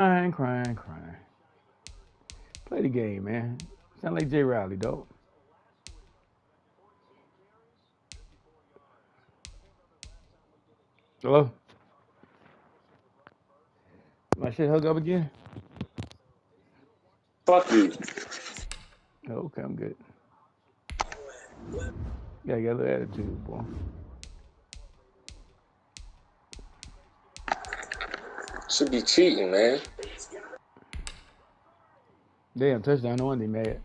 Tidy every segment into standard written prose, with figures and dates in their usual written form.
Crying. Play the game, man. Sound like Jay Riley, though. Hello? My shit hook up again? Fuck you. Oh, okay, I'm good. Yeah, you got a little attitude, boy. Should be cheating, man. Damn, touchdown, no wonder they mad.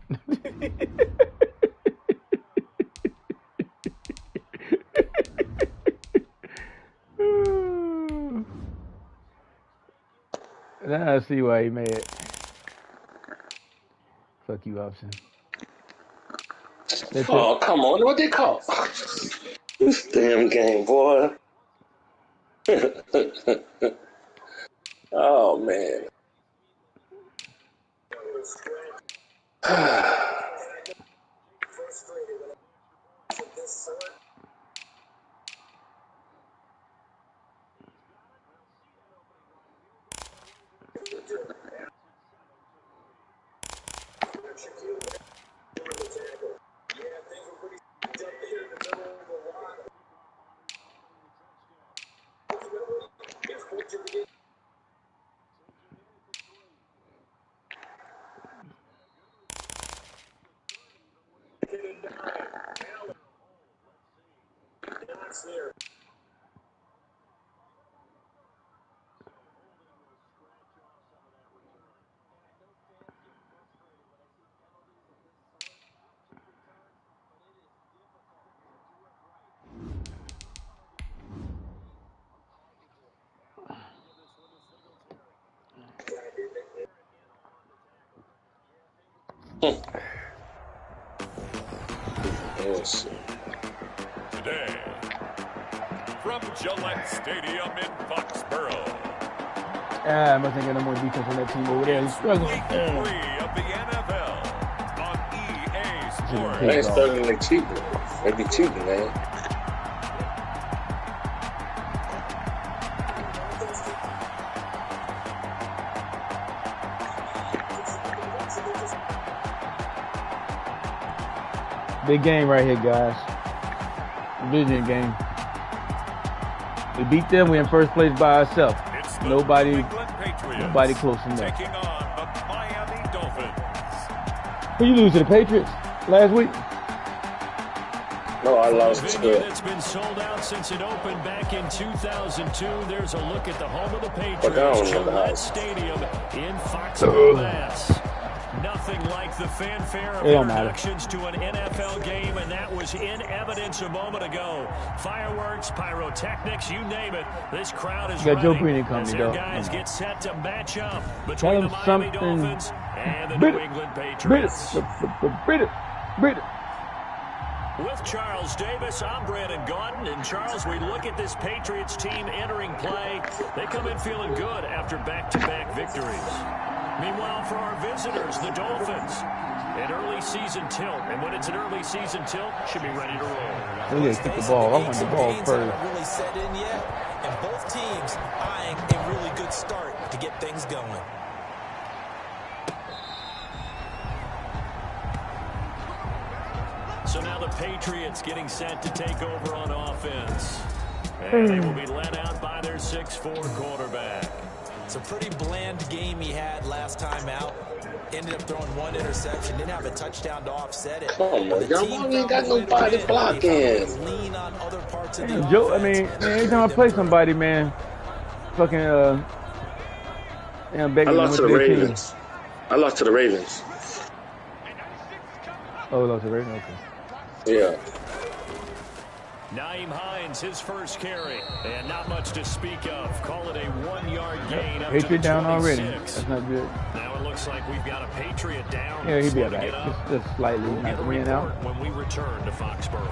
Now I see why he mad. Fuck you, Option. Oh, come on. What they call? This damn game, boy. Oh, man. Today, from Gillette Stadium in Foxborough. I must not get no more defense on that team over there. He's struggling. Week 3 of the NFL on EA Sports. They ain't struggling, they cheating. They be cheating, man. Big game right here, guys. Division game. We beat them. We're in first place by ourselves. Nobody close enough. Taking on the Miami Dolphins. Who you lose to the Patriots last week? No, I lost to It's been sold out since it opened back in 2002. There's a look at the home of the Patriots, Gillette Stadium in Foxborough, Mass. Nothing like the fanfare of introductions to an NFL game, and that was in evidence a moment ago. Fireworks, pyrotechnics, you name it. This crowd is ready as their guys get set to match up between the Miami Dolphins and the New England Patriots. With Charles Davis, I'm Brandon Gaudin. And Charles, we look at this Patriots team entering play. They come in feeling good after back-to-back victories. Meanwhile, for our visitors, the Dolphins, an early season tilt. And when it's an early season tilt, should be ready to roll. We got to kick the ball. I want the ball first. Really set in yet, and both teams eyeing a really good start to get things going. So now the Patriots getting set to take over on offense. And they will be led out by their 6'4" quarterback. It's a pretty bland game he had last time out. Ended up throwing one interception. Didn't have a touchdown to offset it. Come on, y'all ain't got nobody blocking. Damn, Joe, I mean, anytime I play somebody, man, fucking, I lost to the Ravens. I lost to the Ravens. Oh, lost to the Ravens? Okay. Yeah. Nyheim Hines, his first carry, and not much to speak of. Call it a 1-yard gain. Up Patriot to down already. That's not good. Now it looks like we've got a Patriot down. Yeah, he'd be all right. Just slightly. We'll not win out. When we return to Foxborough.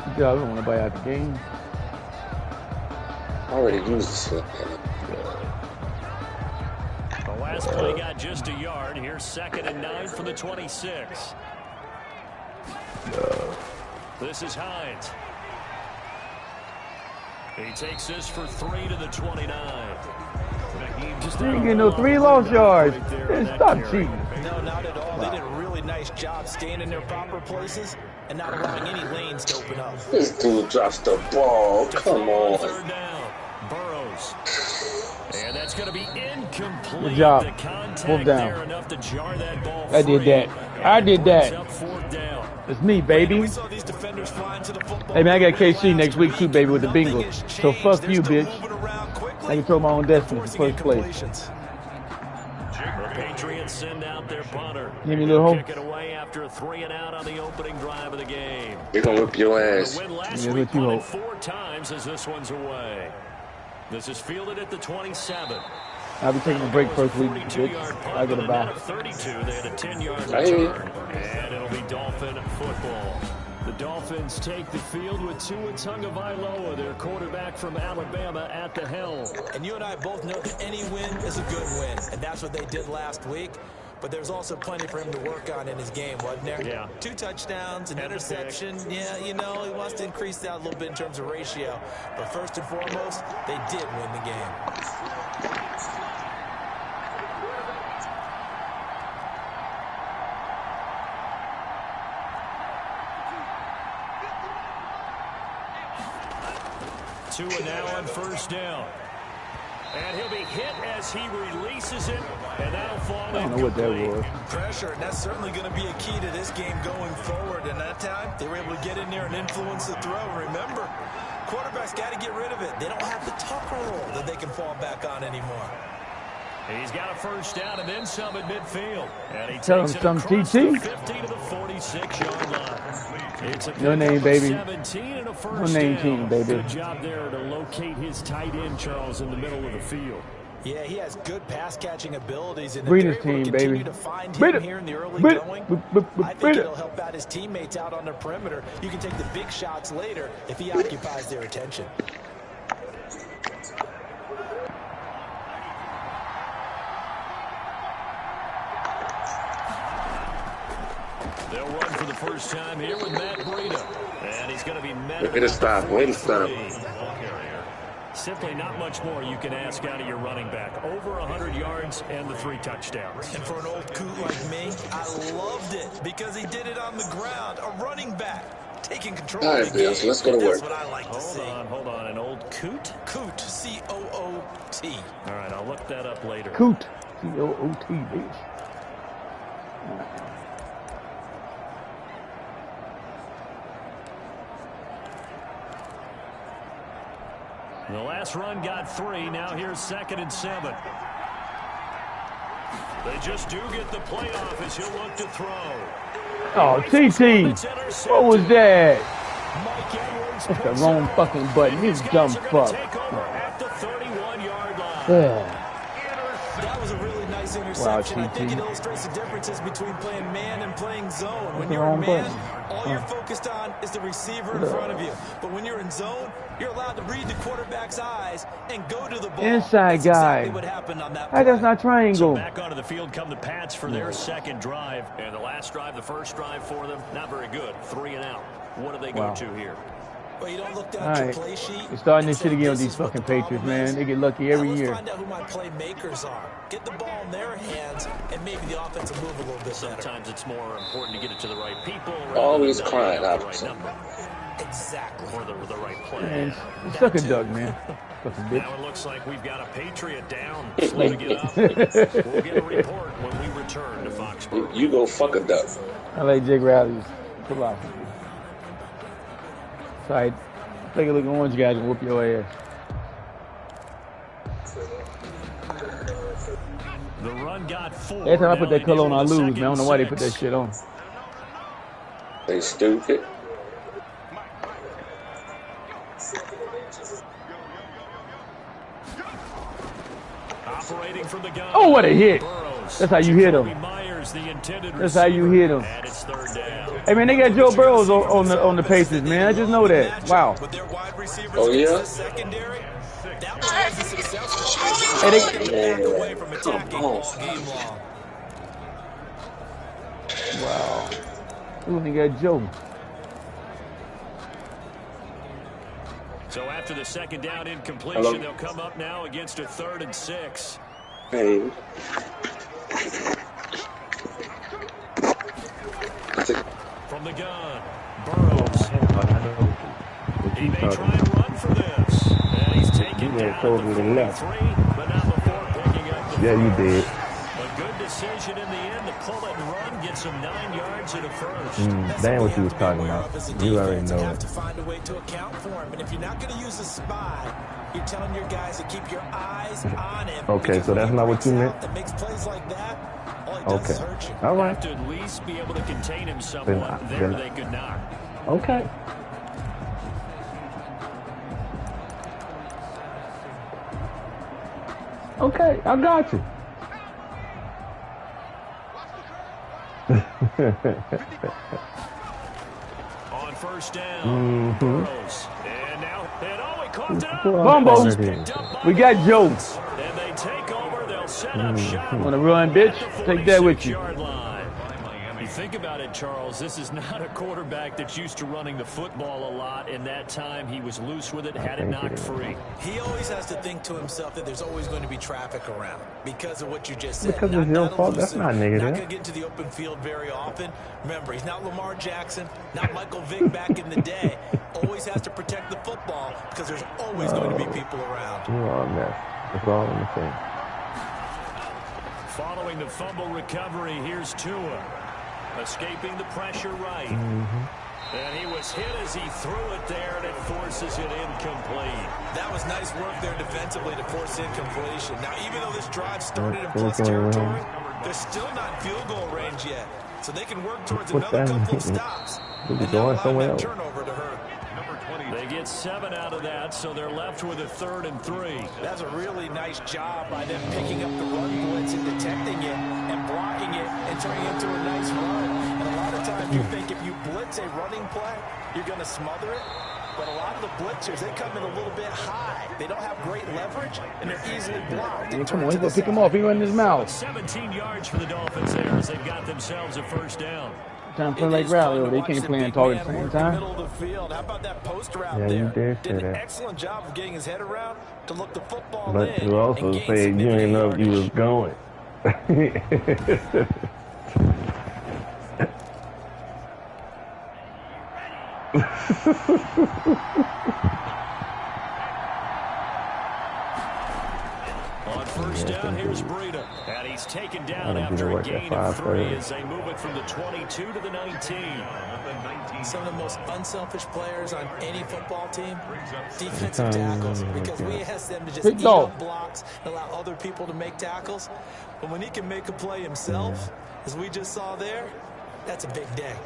Good job. I don't want to buy out the game. I already used this shit. The last play got just a yard. Here's 2nd and 9 from the 26. This is Hines. He takes this for 3 to the 29. Just ain't getting no 3 lost yards. Stop cheating. No, not at all. They did a really nice job staying in their proper places and not allowing any lanes to open up. This dude drops the ball. Come on. Third down. Burrows. And that's going to be incomplete. Good job. The contact Move down. there enough to jar that ball I did free. that. I did that. Up 4th down. It's me, baby. We saw these defenders flying to the football. Hey, man, I got KC next week, too, baby, with the Bengals. So fuck you, bitch. I can throw my own destiny in first place. The Patriots send out their punter. Give me a little home. Kick it away after a 3 and out on the opening drive of the game. You're going to whip your ass. The win last Yeah, week what you punted hope. 4 times as this one's away. This is fielded at the 27. I'll be taking a break first week, bitch. I got a bye. 32, they had a 10-yard Hey. return. And it'll be Dolphin football. The Dolphins take the field with Tua Tagovailoa, their quarterback from Alabama, at the helm. And you and I both know that any win is a good win, and that's what they did last week. But there's also plenty for him to work on in his game, wasn't there? Yeah. 2 touchdowns, an interception. Yeah, you know, he wants to increase that a little bit in terms of ratio. But first and foremost, they did win the game. Tua now on first down. And he'll be hit as he releases it, and that'll fall I don't know what that was. Pressure, and that's certainly going to be a key to this game going forward. And that time, they were able to get in there and influence the throw. Remember, quarterbacks got to get rid of it. They don't have the tucker roll that they can fall back on anymore. He's got a first down and then some at midfield. And he Tell takes him it some across TT. the 50 to the 46-yard line. It's a Your name, pickup of baby. 17 and a first Your name, down. team, baby. Good job there to locate his tight end, Charles, in the middle of the field. Yeah, he has good pass-catching abilities, and Breed if his they're able team, to continue baby. to find Breed him it. here in the early Breed it. going, I think Breed it. it'll help out his teammates out on the perimeter. You can take the big shots later if he occupies their attention. They'll run for the first time here with Matt Breida. And he's going to be met. Way to stop. Way to stop. Simply not much more you can ask out of your running back. Over 100 yards and the 3 touchdowns. And for an old coot like me, I loved it because he did it on the ground. A running back taking control All of right, the Bills, game. let's go to That's work. what I like to see. Hold on. An old coot? Coot, C-O-O-T. All right, I'll look that up later. Coot. C-O-O-T, bitch. The last run got 3. Now here's 2nd and 7. They just do get the playoff as he'll look to throw. Oh, TT. What was that? That's the wrong fucking button. You dumb fuck. At the 31-yard line. Yeah. That was a really nice interception. I think it TT. illustrates the differences between playing man and playing zone. When the you're in wrong man, button. all you're focused on is the receiver in front of you. But when you're in zone, you're allowed to read the quarterback's eyes and go to the ball. Inside That's guy. exactly what happened on that Hey, that's play. not triangle. Back onto the field come the Pats for their second drive. And the last drive, the first drive for them, not very good. 3 and out. What do they go to here? Well, you don't look down All at your right. play sheet. They're starting this and shit say, again with "This these is what fucking the problem Patriots, man. is." They get lucky Now every let's year. find out who my playmakers are. Get the ball in their hands, and maybe the offense will move a little bit better. Sometimes it's more important to get it to the right people. Always rather than crying the out right for number. Exactly. Or the right play. Man, suck a duck, man. Fucking bitch. Now it looks like we've got a Patriot down. Slow to get up. We'll get a report when we return to Foxborough. You go fuck a duck. I like Jake Riley's philosophy. Sorry, take a look at orange guys and whoop your ass. The run got 4. Every time I put Now that they color on, do I the lose, second man. I don't know why they put that 6. shit on. They stupid. Operating from the gun. Oh, what a hit. Burrows. That's how you hit Jacoby him. Myers, the intended That's how you hit him. And it's 3rd down. Hey, man, they got Joe Burrows on the Patriots, man. I just know that. Wow. With their wide receivers Oh, yeah? against the secondary, that one wasn't successful. Hey, they, Backed away from attacking all game long. wow. Ooh, they got Joe. So after the second down incompletion, they'll come up now against a 3rd and 6. Hey. From the gun, Burrows. He may try and run for this. And he's taken down at the 43, but not before picking up the first. You did. A good decision in the end to pull it and run, get some 9 yards at a first. Damn what you was talking about. You already know have it. to find a way to account for him. And if you're not going to use a spy, you're telling your guys to keep your eyes on him. Okay, so that's not what you meant? That makes plays like that. All it does is hurt you. All right. Have to at least be able to contain him somewhat. There they could not. Okay. Okay, I got you. On first down, Burrows. And now, he caught it up. Bumble. We got jokes. And they take over. They'll set up shop. Want to run, bitch? Take that with you. You think about it, Charles, this is not a quarterback that's used to running the football a lot. In that time, he was loose with it, had it knocked free. He always has to think to himself that there's always going to be traffic around because of what you just said. Because it's your fault. That's not negative. Not going to get into the open field very often. Remember, he's not Lamar Jackson, not Michael Vick back in the day. Always has to protect the football because there's always going to be people around. You're all a mess. That's all I'm saying. Following the fumble recovery, here's Tua. Escaping the pressure right. And he was hit as he threw it there, and it forces it incomplete. That was nice work there defensively to force incompletion. Now, even though this drive started in plus territory, they're still not in field goal range yet. So they can work towards another couple of stops. And not allow that turnover to hurt. They get 7 out of that, so they're left with a 3rd and 3. That's a really nice job by them picking up the run blitz and detecting it and blocking it and turning it into a nice run. And a lot of times you think if you blitz a running play, you're going to smother it. But a lot of the blitzers, they come in a little bit high. They don't have great leverage, and they're easily blocked. Come on, he's going to pick him off. He run in his mouth. 17 yards for the Dolphins there as they've got themselves a first down. Time to play like rally. They can't play and talk at the same time. Middle of the field. How about that post route Yeah, there? you did say an that. excellent job of getting his head around to look the football But in. you also and gain said you didn't know if you was going. On first down, here's Breida. And he's taken down after a gain of 3 as they move it from the 22 to the 19. Some of the most unselfish players on any football team, defensive tackles, because we ask them to just eat up blocks and allow other people to make tackles. But when he can make a play himself, as we just saw there, that's a big day.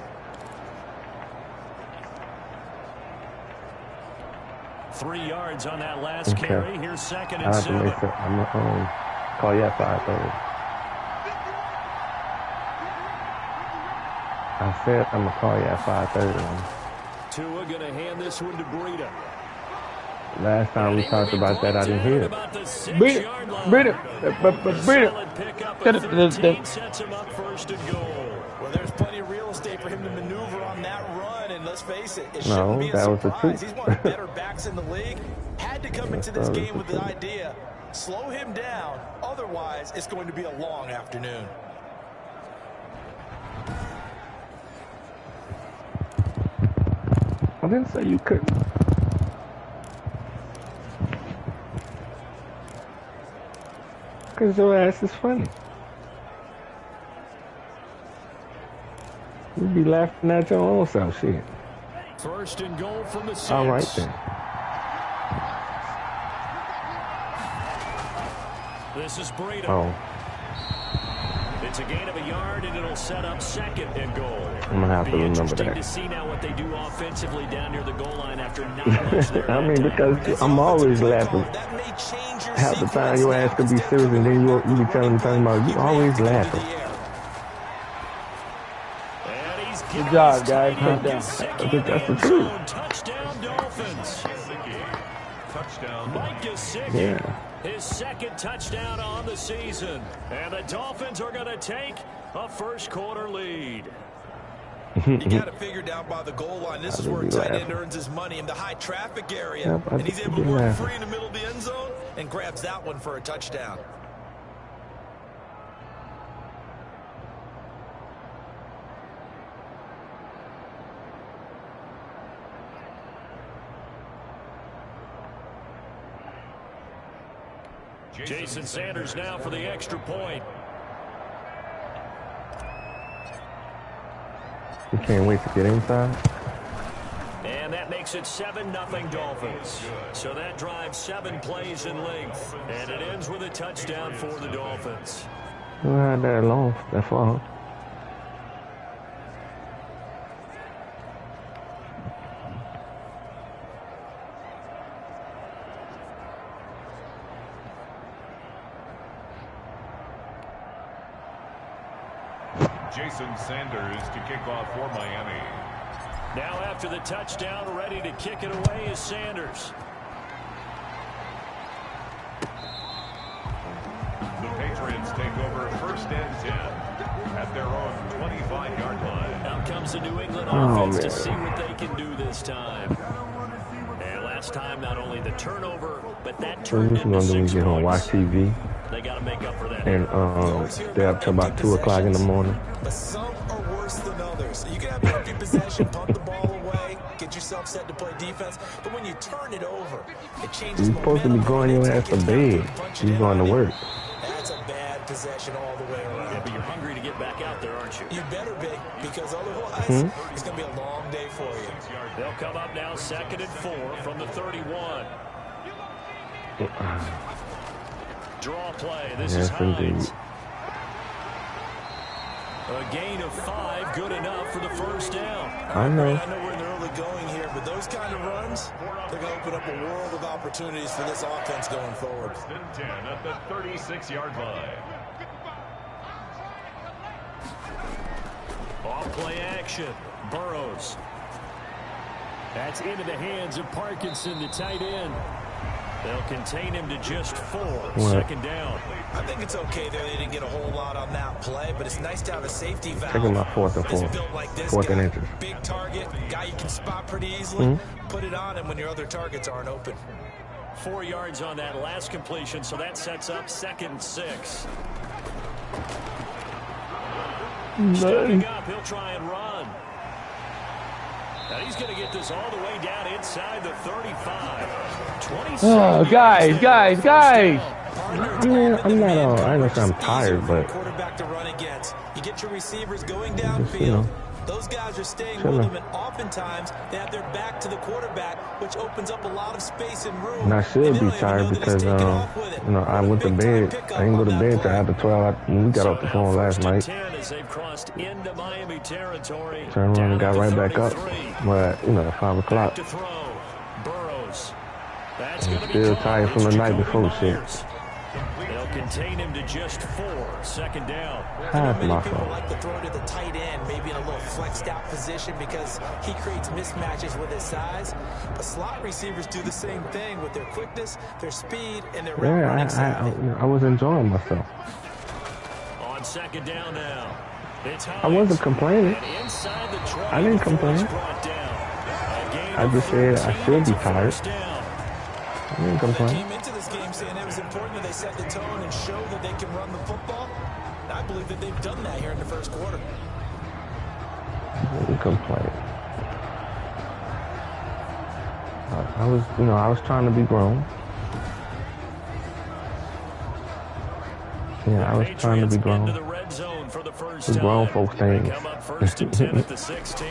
Three yards on that last carry. Here's 2nd and 7. I'm going to call you at 5:30. I said I'm going to call you at 5:30. Tua going to hand this one to Breida. Last time we talked about that, I didn't hear it. Breida. Sets him up 1st and goal. Well, there's plenty of real estate for him to maneuver on that run, and let's face it, it No, shouldn't be a that was the surprise. truth. He's one of the better backs in the league. Had to come into this game with the idea, slow him down, otherwise it's going to be a long afternoon. I didn't say you couldn't. Because your ass is funny. You be laughing at your own self, shit. 1st and goal from the 6. All right, then. This is Breida. Oh. It's a gain of a yard, and it'll set up 2nd and goal. I'm going to have to remember Interesting that. to see now what they do offensively down near the goal line after not much there. I mean, because I'm always laughing. Half the time your ass could be serious, and then you be telling me talking about you always laughing. Good job, guys. I think that's the truth. Touchdown, Dolphins. Mike Gesicki. Yeah. His 2nd touchdown on the season. And the Dolphins are going to take a 1st quarter lead. You got to figure down by the goal line. This is where a tight end earns his money in the high traffic area. Yep, and he's able to work free in the middle of the end zone and grabs that one for a touchdown. Jason Sanders now for the extra point. We can't wait to get inside. And that makes it 7-0 Dolphins. So that drives 7 plays in length. And it ends with a touchdown for the Dolphins. We had that long, that far. Jason Sanders to kick off for Miami. Now after the touchdown, ready to kick it away is Sanders. The Patriots take over 1st and 10 at their own 25-yard line. Out comes the New England offense to see what they can do this time. And last time, not only the turnover, but that turned into 6 points. Watch TV. They got to make up for that. And stay up till about 2 o'clock in the morning. But some are worse than others. You can have empty possession, punt the ball away, get yourself set to play defense. But when you turn it over, it changes. You're supposed to be going your ass to bed. You're going to work. That's a bad possession all the way around. Yeah, but you're hungry to get back out there, aren't you? You better be, because otherwise, it's going to be a long day for you. They'll come up now 2nd and 4 from the 31. Draw play. This is Hines. Indeed. A gain of 5, good enough for the first down. I know. I know we're in the early going here, but those kind of runs, they're going to open up a world of opportunities for this offense going forward. 1st and 10 at the 36-yard line. Off play action. Burrows. That's into the hands of Parkinson, the tight end. They'll contain him to just 4. 2nd down. I think it's okay there. They didn't get a whole lot on that play, but it's nice to have a safety valve. Taking my 4th and 4. Like this 4th guy, and inches. big target, guy you can spot pretty easily. Put it on him when your other targets aren't open. 4 yards on that last completion, so that sets up 2nd and 6. Stepping up, he'll try and run. Now he's going to get this all the way down inside the 35. Oh, guys. Yeah, I'm not. I know I'm tired, but Quarterback to run against. You get your receivers going downfield. Those guys are staying with them, and oftentimes they have their back to the quarterback, which opens up a lot of space and room. and I should be tired because I went to bed. I didn't go to bed until after 12. We got off the phone last night. They've crossed into Miami territory. Turned around and got right back up. But at 5 o'clock. To throw. Burrows. That's I'm going to be still tired from the night before shit. They'll contain him to just 4. 2nd down. That's my People fault. like to throw to the tight end, maybe in a little flexed out position because he creates mismatches with his size. But slot receivers do the same thing with their quickness, their speed, and their route running savvy. I was enjoying myself. On 2nd down now. It's I wasn't complaining. inside the 20 I didn't complain. I just said I should be tired. I didn't They complain. came into this game saying it was important that they set the tone and show that they can run the football. And I believe that they've done that here in the first quarter. I didn't complain. I was trying to be grown. Yeah, I was trying to be grown. The grown folks things. Come up 1st and 10 at the 16.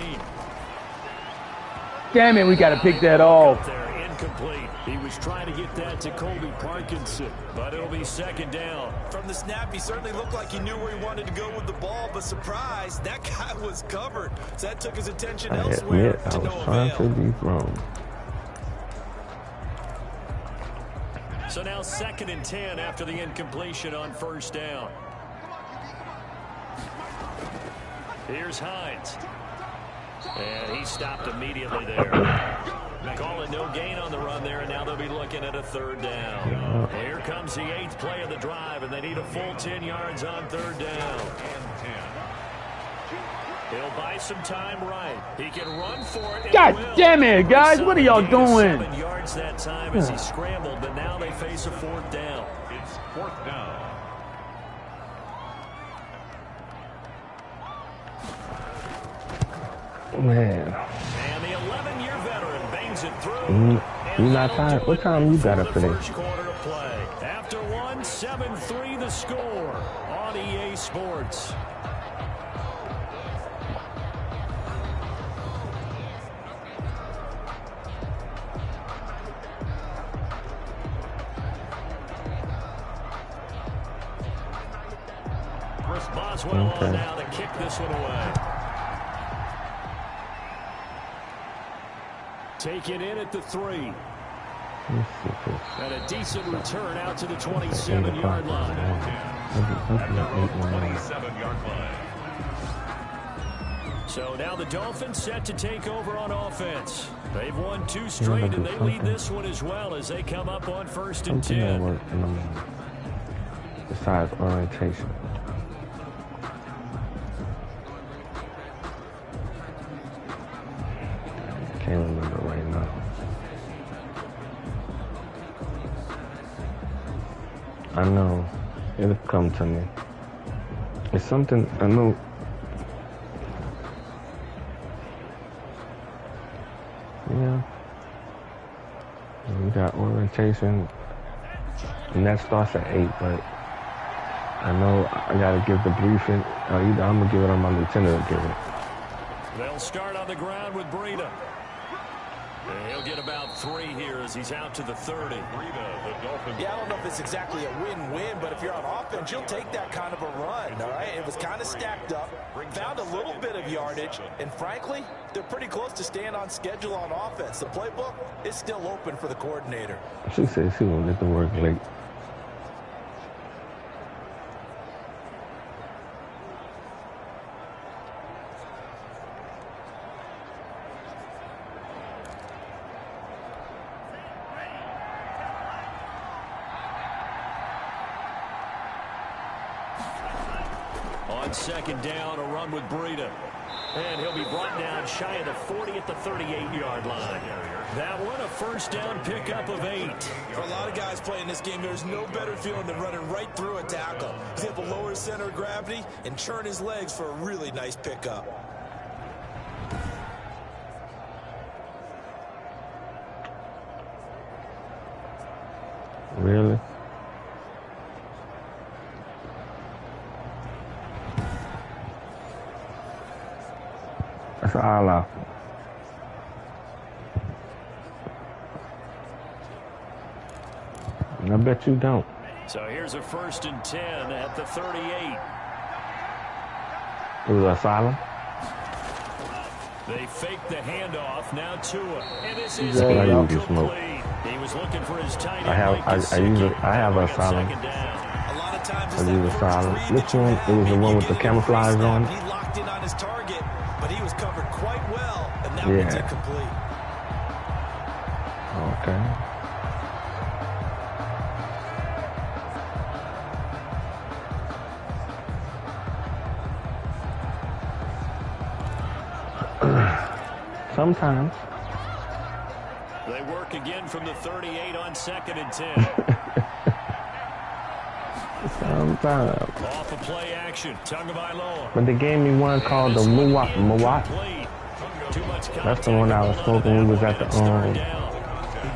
Damn it, we got to pick that off. There, incomplete. He was trying to get that to Colby Parkinson, but it'll be 2nd down. From the snap, he certainly looked like he knew where he wanted to go with the ball, but surprise, that guy was covered. So that took his attention I elsewhere admit I to was no trying avail. to be grown. So now 2nd and 10 after the incompletion on 1st down. Here's Hines. And he stopped immediately there. Call it no gain on the run there, and now they'll be looking at a 3rd down. Here comes the 8th play of the drive, and they need a full 10 yards on 3rd down. He'll buy some time right. He can run for it. God damn it, guys. What are y'all doing? 7 yards that time as he scrambled, but now they face a 4th down. It's 4th down. Man. And the 11-year veteran bangs it through. You not tired? What time you got up today? First quarter to play. After 1, 7-3 the score on EA Sports. Chris Boswell on now to kick this one away. Take it in at the 3. And a decent return out to the 27-yard line. At their own 27-yard line. So now the Dolphins set to take over on offense. They've won 2 straight, and they lead this one as well as they come up on 1st and 10. Besides orientation. Can't remember right now. I know. It'll come to me. It's something I know. Yeah. We got orientation. And that starts at 8, but I know I gotta give the briefing. Either I'm gonna give it or my lieutenant will give it. They'll start on the ground with Breida. He'll get about 3 here as he's out to the 30. Yeah, I don't know if it's exactly a win-win, but if you're on offense, you'll take that kind of a run, all right? It was kind of stacked up, found a little bit of yardage, and frankly, they're pretty close to staying on schedule on offense. The playbook is still open for the coordinator. She said she won't get to work late. On 2nd down, a run with Breida. And he'll be brought down shy of the 40 at the 38-yard line. That one, a 1st down pickup of 8. For a lot of guys playing this game, there's no better feeling than running right through a tackle. He's able to lower his center of gravity and churn his legs for a really nice pickup. Really? That's all off. I bet you don't. So here's a 1st and 10 at the 38. It was asylum. They fake the handoff. Now Tua. And this is incomplete. He was looking for his tight end. I have asylum. A lot of times I use asylum. Which one? It was the one with the camouflage on it. He locked in on his target, but he was covered quite well, and now it's incomplete. Okay. Sometimes. They work again from the 38 on 2nd and 10. Sometimes. Off of play action. Tagovailoa. But they gave me one called the Muwat. That's the one I was smoking when we was at the He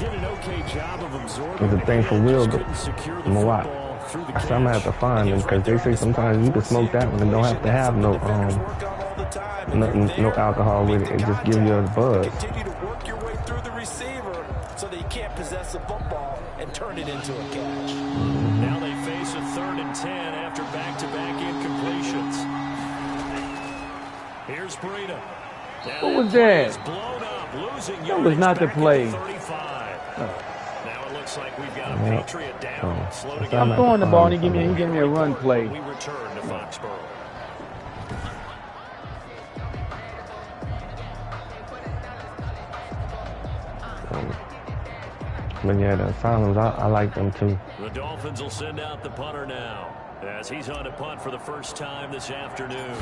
did an okay job of absorbing the thing for real, the Muwat. through I said I'm gonna have to find them because they say sometimes you can smoke that one and don't have to have no alcohol with it. It just gives you a buzz. Continue to work your way through the receiver so that you can't possess the football and turn it into a catch. Now they face a 3rd and 10 after back-to-back incompletions. Here's Breida. What was that? That was not the play. Now it looks like we've got a Patriot down. Slow to I'm throwing the ball and he give me a run play. We return to Foxborough. But yeah, the asylums, I like them too. The Dolphins will send out the punter now as he's on to punt for the first time this afternoon.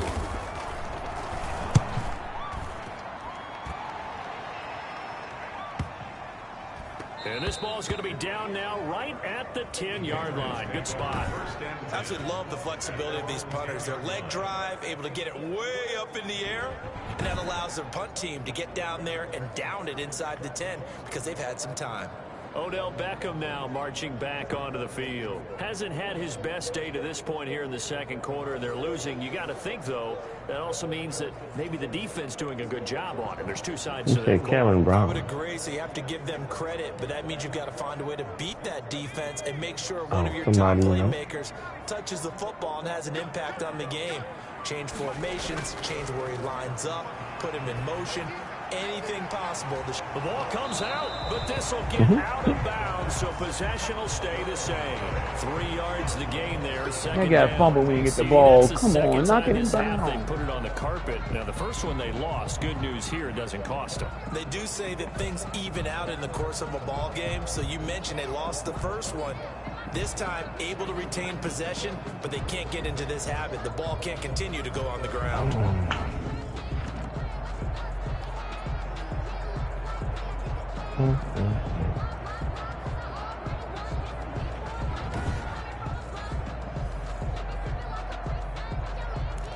And this ball is going to be down now right at the 10-yard line. Good spot. I absolutely love the flexibility of these punters. Their leg drive, able to get it way up in the air, and that allows their punt team to get down there and down it inside the 10 because they've had some time. Odell Beckham now marching back onto the field. Hasn't had his best day to this point here in the second quarter. They're losing. You got to think, though, that also means that maybe the defense doing a good job on it. There's two sides to that coin. I would agree, so you have to give them credit, but that means you've got to find a way to beat that defense and make sure one of your top playmakers touches the football and has an impact on the game. Change formations, change where he lines up, put him in motion. Anything possible. The ball comes out, but this will get out of bounds, so possession will stay the same. 3 yards the gain there. I got a fumble when you get the ball. Come on, knock it in down. They put it on the carpet. Now, the first one they lost. Good news here, it doesn't cost them. They do say that things even out in the course of a ball game, so you mentioned they lost the first one. This time, able to retain possession, but they can't get into this habit. The ball can't continue to go on the ground. You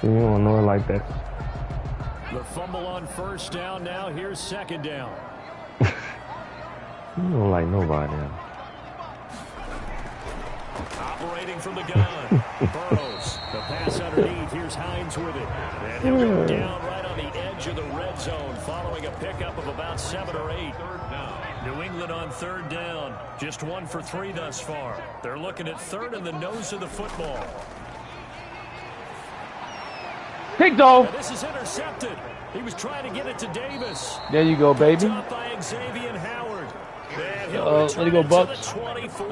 don't know it like that. The fumble on first down now. Here's second down. You don't like nobody else. Operating from the gun. Burrows. The pass underneath. Here's Hines with it. And he'll go down right on the edge of the red zone following a pickup of about 7 or 8. New England on third down. Just 1 for 3 thus far. They're looking at third in the nose of the football. Picked off. This is intercepted. He was trying to get it to Davis. There you go, baby. Up by Xavier Howard. Let it go, Bucks.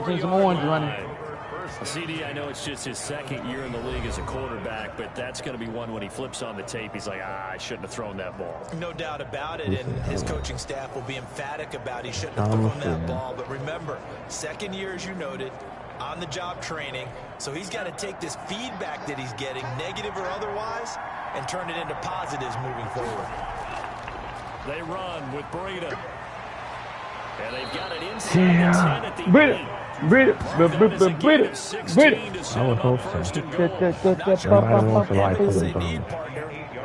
There's some orange running. CD, I know it's just his second year in the league as a quarterback, but that's going to be one when he flips on the tape. He's like, I shouldn't have thrown that ball. No doubt about it, and his coaching staff will be emphatic about he shouldn't have thrown that ball. But remember, second year, as you noted, on-the-job training, so he's got to take this feedback that he's getting, negative or otherwise, and turn it into positives moving forward. They run with Breida. And they've got it inside the 10 at the 8. Breida. I would hope so. Everybody wants to like him.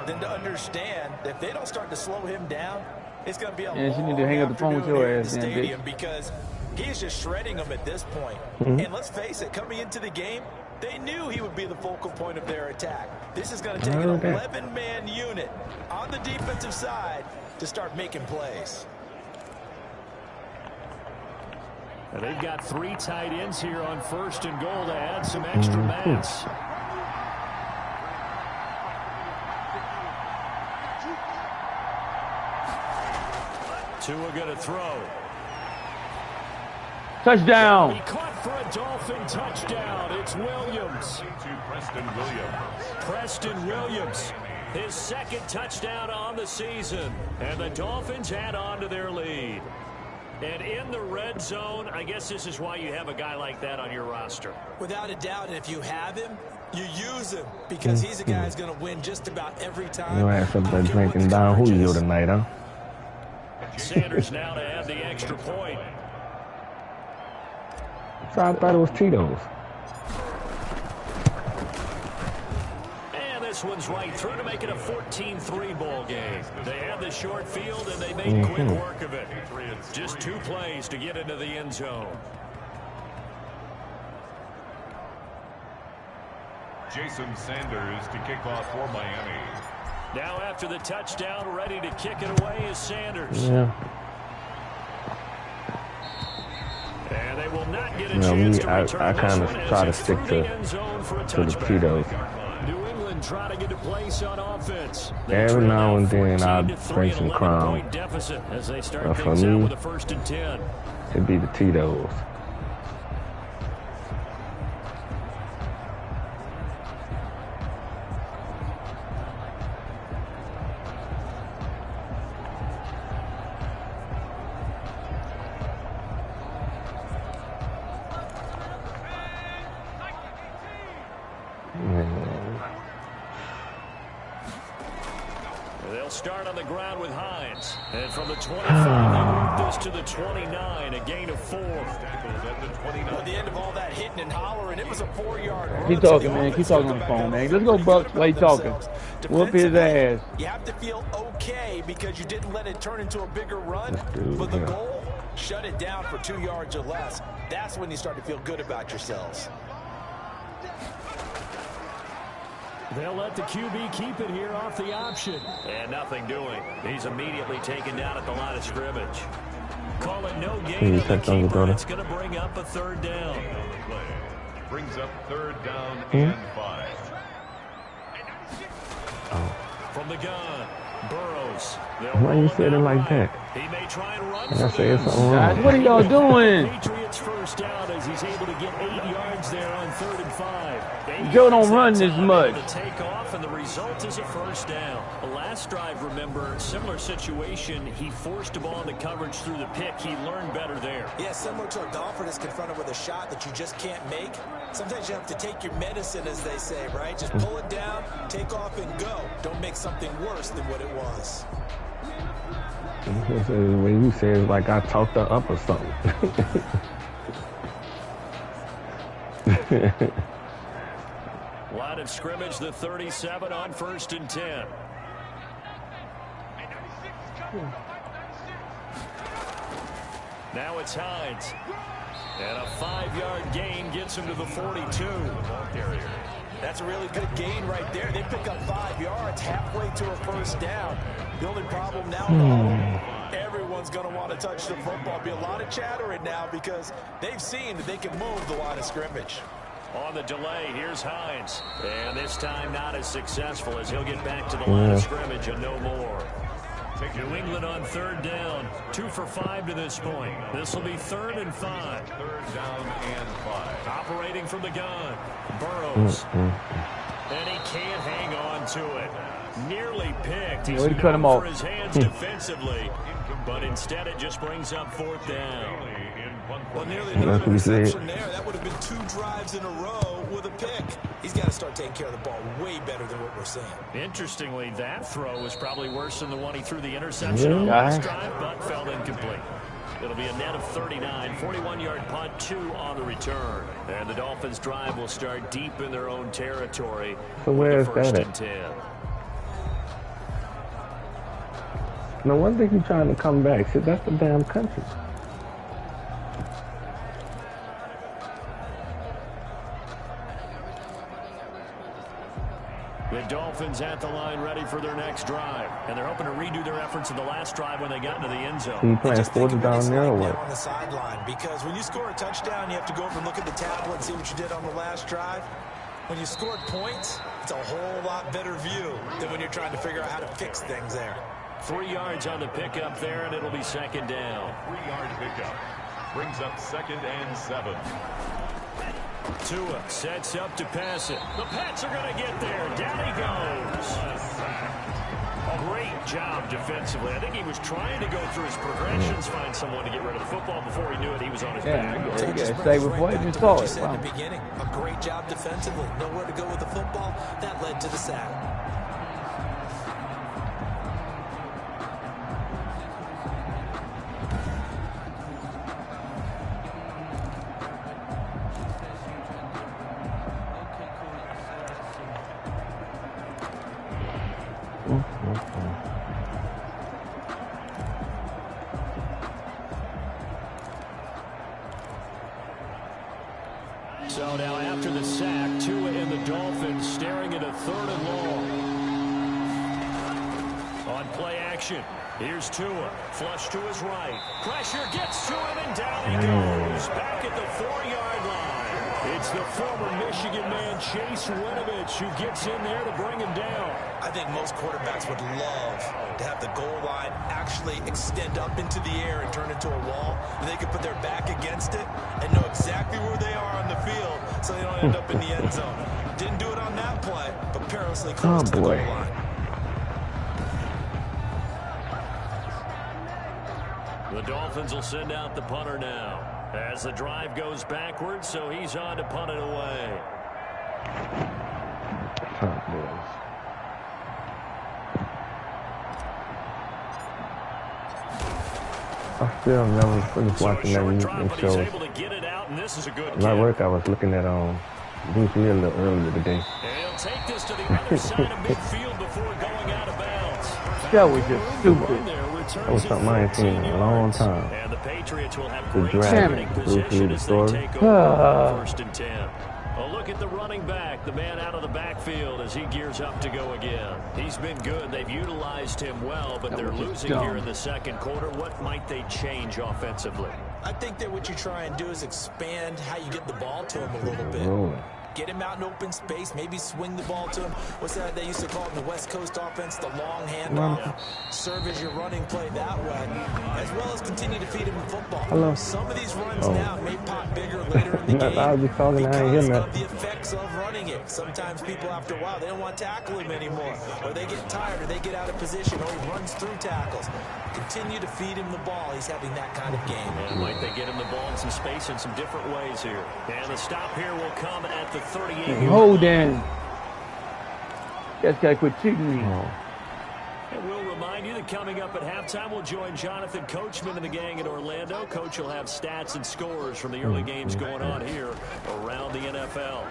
Then to understand that if they don't start to slow him down, it's going to be a long she need to hang up the phone with your ass, then, stadium because he's just shredding them at this point. And let's face it, coming into the game, they knew he would be the focal point of their attack. This is going to take an 11-man unit on the defensive side to start making plays. And they've got 3 tight ends here on first and goal to add some extra mass. Tua going to throw. Touchdown. He caught for a Dolphin touchdown. It's Williams. Preston Williams. His second touchdown on the season. And the Dolphins add on to their lead. And in the red zone, I guess this is why you have a guy like that on your roster. Without a doubt, and if you have him, you use him because he's a guy who's going to win just about every time. You ass up there drinking down Julio tonight, huh? Sanders now to add the extra point. So I thought it was Tito's. And this one's right through to make it a 14-3 ball game. They had the short field, and they made quick work of it. Just 2 plays to get into the end zone. Jason Sanders to kick off for Miami. Now after the touchdown, ready to kick it away is Sanders. Yeah. And they will not get a chance to return I kind of try to stick to the Tito's. New England trying to get a place on offense. Every now and then I drink some Crown. But for me, it'd be the Tito's. They'll start on the ground with Hines. And from the 25, they move this to the 29, a gain of 4. At the end of all that hitting and hollering, it was a 4-yard run. Keep talking, man. Keep talking on the phone, man. Let's go, Bucks. Why you talking? Whoop his ass. You have to feel okay because you didn't let it turn into a bigger run. But the goal, shut it down for 2 yards or less. That's when you start to feel good about yourselves. They'll let the QB keep it here off the option. And nothing doing. He's immediately taken down at the line of scrimmage. Call it no gain on the keeper. It's going to bring up a 3rd down. Brings up 3rd down and 5. From the gun, Burrows. Why you saying it like that? He may try and run I say something wrong. Guys, what are y'all doing? Patriots first down as he's able to get 8 yards there on 3rd and 5. Joe don't run this much. The take off, and the result is a 1st down. The last drive, remember, similar situation. He forced a ball into coverage through the pick. He learned better there. Yeah, similar to a golfer that's confronted with a shot that you just can't make. Sometimes you have to take your medicine, as they say, right? Just pull it down, take off, and go. Don't make something worse than what it was. When you say it's like I talked her up or something. Line of scrimmage, the 37 on 1st and 10. Now it's Hines. And a 5-yard gain gets him to the 42. That's a really good gain right there. They pick up 5 yards halfway to a 1st down. The only problem now, everyone's going to want to touch the football. Be a lot of chattering now because they've seen that they can move the line of scrimmage. On the delay, here's Hines. And this time not as successful as he'll get back to the line of scrimmage and no more. New England on 3rd down. 2 for 5 to this point. This will be 3rd and 5. 3rd down and 5. Operating from the gun. Burrows. And he can't hang on to it. Nearly picked. He's cut him off for his hands defensively. But instead it just brings up 4th down. Well, nearly another interception there. That would have been 2 drives in a row with a pick. He's got to start taking care of the ball way better than what we're seeing. Interestingly, that throw was probably worse than the one he threw the interception on last drive, but fell incomplete. It'll be a net of 39, 41-yard punt, 2 on the return. And the Dolphins' drive will start deep in their own territory. So where is that at? 10. No wonder he's trying to come back. See, that's the damn country. The Dolphins at the line ready for their next drive. And they're hoping to redo their efforts in the last drive when they got into the end zone. He playing 4th down there or what? On the sideline, because when you score a touchdown, you have to go over and look at the tablet and see what you did on the last drive. When you scored points, it's a whole lot better view than when you're trying to figure out how to fix things there. 3 yards on the pickup there, and it'll be 2nd down. 3-yard pickup. Brings up 2nd and 7. Tua sets up to pass it. The Pats are going to get there. Down he goes. Great job defensively. I think he was trying to go through his progressions, find someone to get rid of the football. Before he knew it, he was on his back. Stay before you saw it. Wow. In the beginning, a great job defensively. Nowhere to go with the football. That led to the sack. So now after the sack, Tua and the Dolphins staring at a 3rd and long. On play action, here's Tua. Flush to his right. Pressure gets to him, and down he goes. Back at the 4-yard line. It's the former Michigan man, Chase Winovich, who gets in there to bring him down. I think most quarterbacks would love to have the goal line actually extend up into the air and turn into a wall, and they can put their back against it and know exactly where they are on the field so they don't end up in the end zone. Didn't do it on that play, but perilously close to the goal line. The Dolphins will send out the punter now as the drive goes backwards, so he's on to punt it away. I still never finished watching that YouTube shows. When I work, I was looking at Bruce Lee a little earlier today. He'll take this to the other side of midfield before going out of bounds. That was just stupid. That was something I ain't seen in a long time. And the Patriots will have The great draft, possession as they take over first and 10. A look at the running back, the man out of the backfield as he gears up to go again. He's been good. They've utilized him well, but they're losing here in the second quarter. What might they change offensively? I think that what you try and do is expand how you get the ball to him a little bit. Get him out in open space, maybe swing the ball to him. What's that they used to call it in the West Coast offense, the long handoff? Serve as your running play that way, as well as continue to feed him the football. Some of these runs now may pop bigger later in the game because of the effects of running it. Sometimes people, after a while, they don't want to tackle him anymore, or they get tired, or they get out of position, or he runs through tackles. Continue to feed him the ball. He's having that kind of game. And might they get him the ball in some space in some different ways here. And the stop here will come at the 38. Hold in. Guys gotta quit cheating me. And we'll remind you that coming up at halftime, we'll join Jonathan Coachman and the gang in Orlando. Coach will have stats and scores from the early games going on here around the NFL.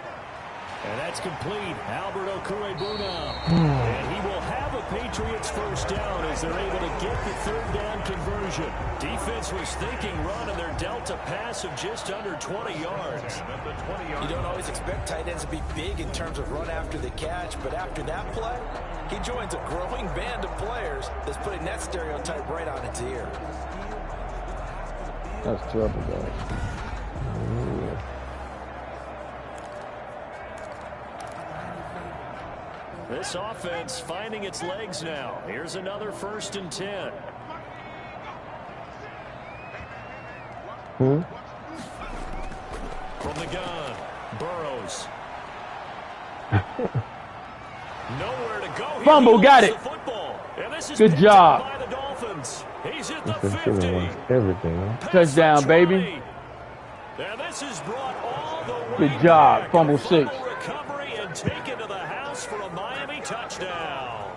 And that's complete. Albert Okwuegbuna. And he will have a Patriots first down as they're able to get the third down conversion. Defense was thinking run, and they're dealt a pass of just under 20 yards. You don't always expect tight ends to be big in terms of run after the catch, but after that play, he joins a growing band of players that's putting that stereotype right on its ear. That's trouble, guys. This offense finding its legs now. Here's another first and 10. From the gun, Burrows. Nowhere to go. Fumble, got it. Good job. By the Dolphins. He's at the 50. Everything, Touchdown, baby. And this is brought all the way. Good job. Fumble 6. Recovery and taken to the house for a Miami touchdown.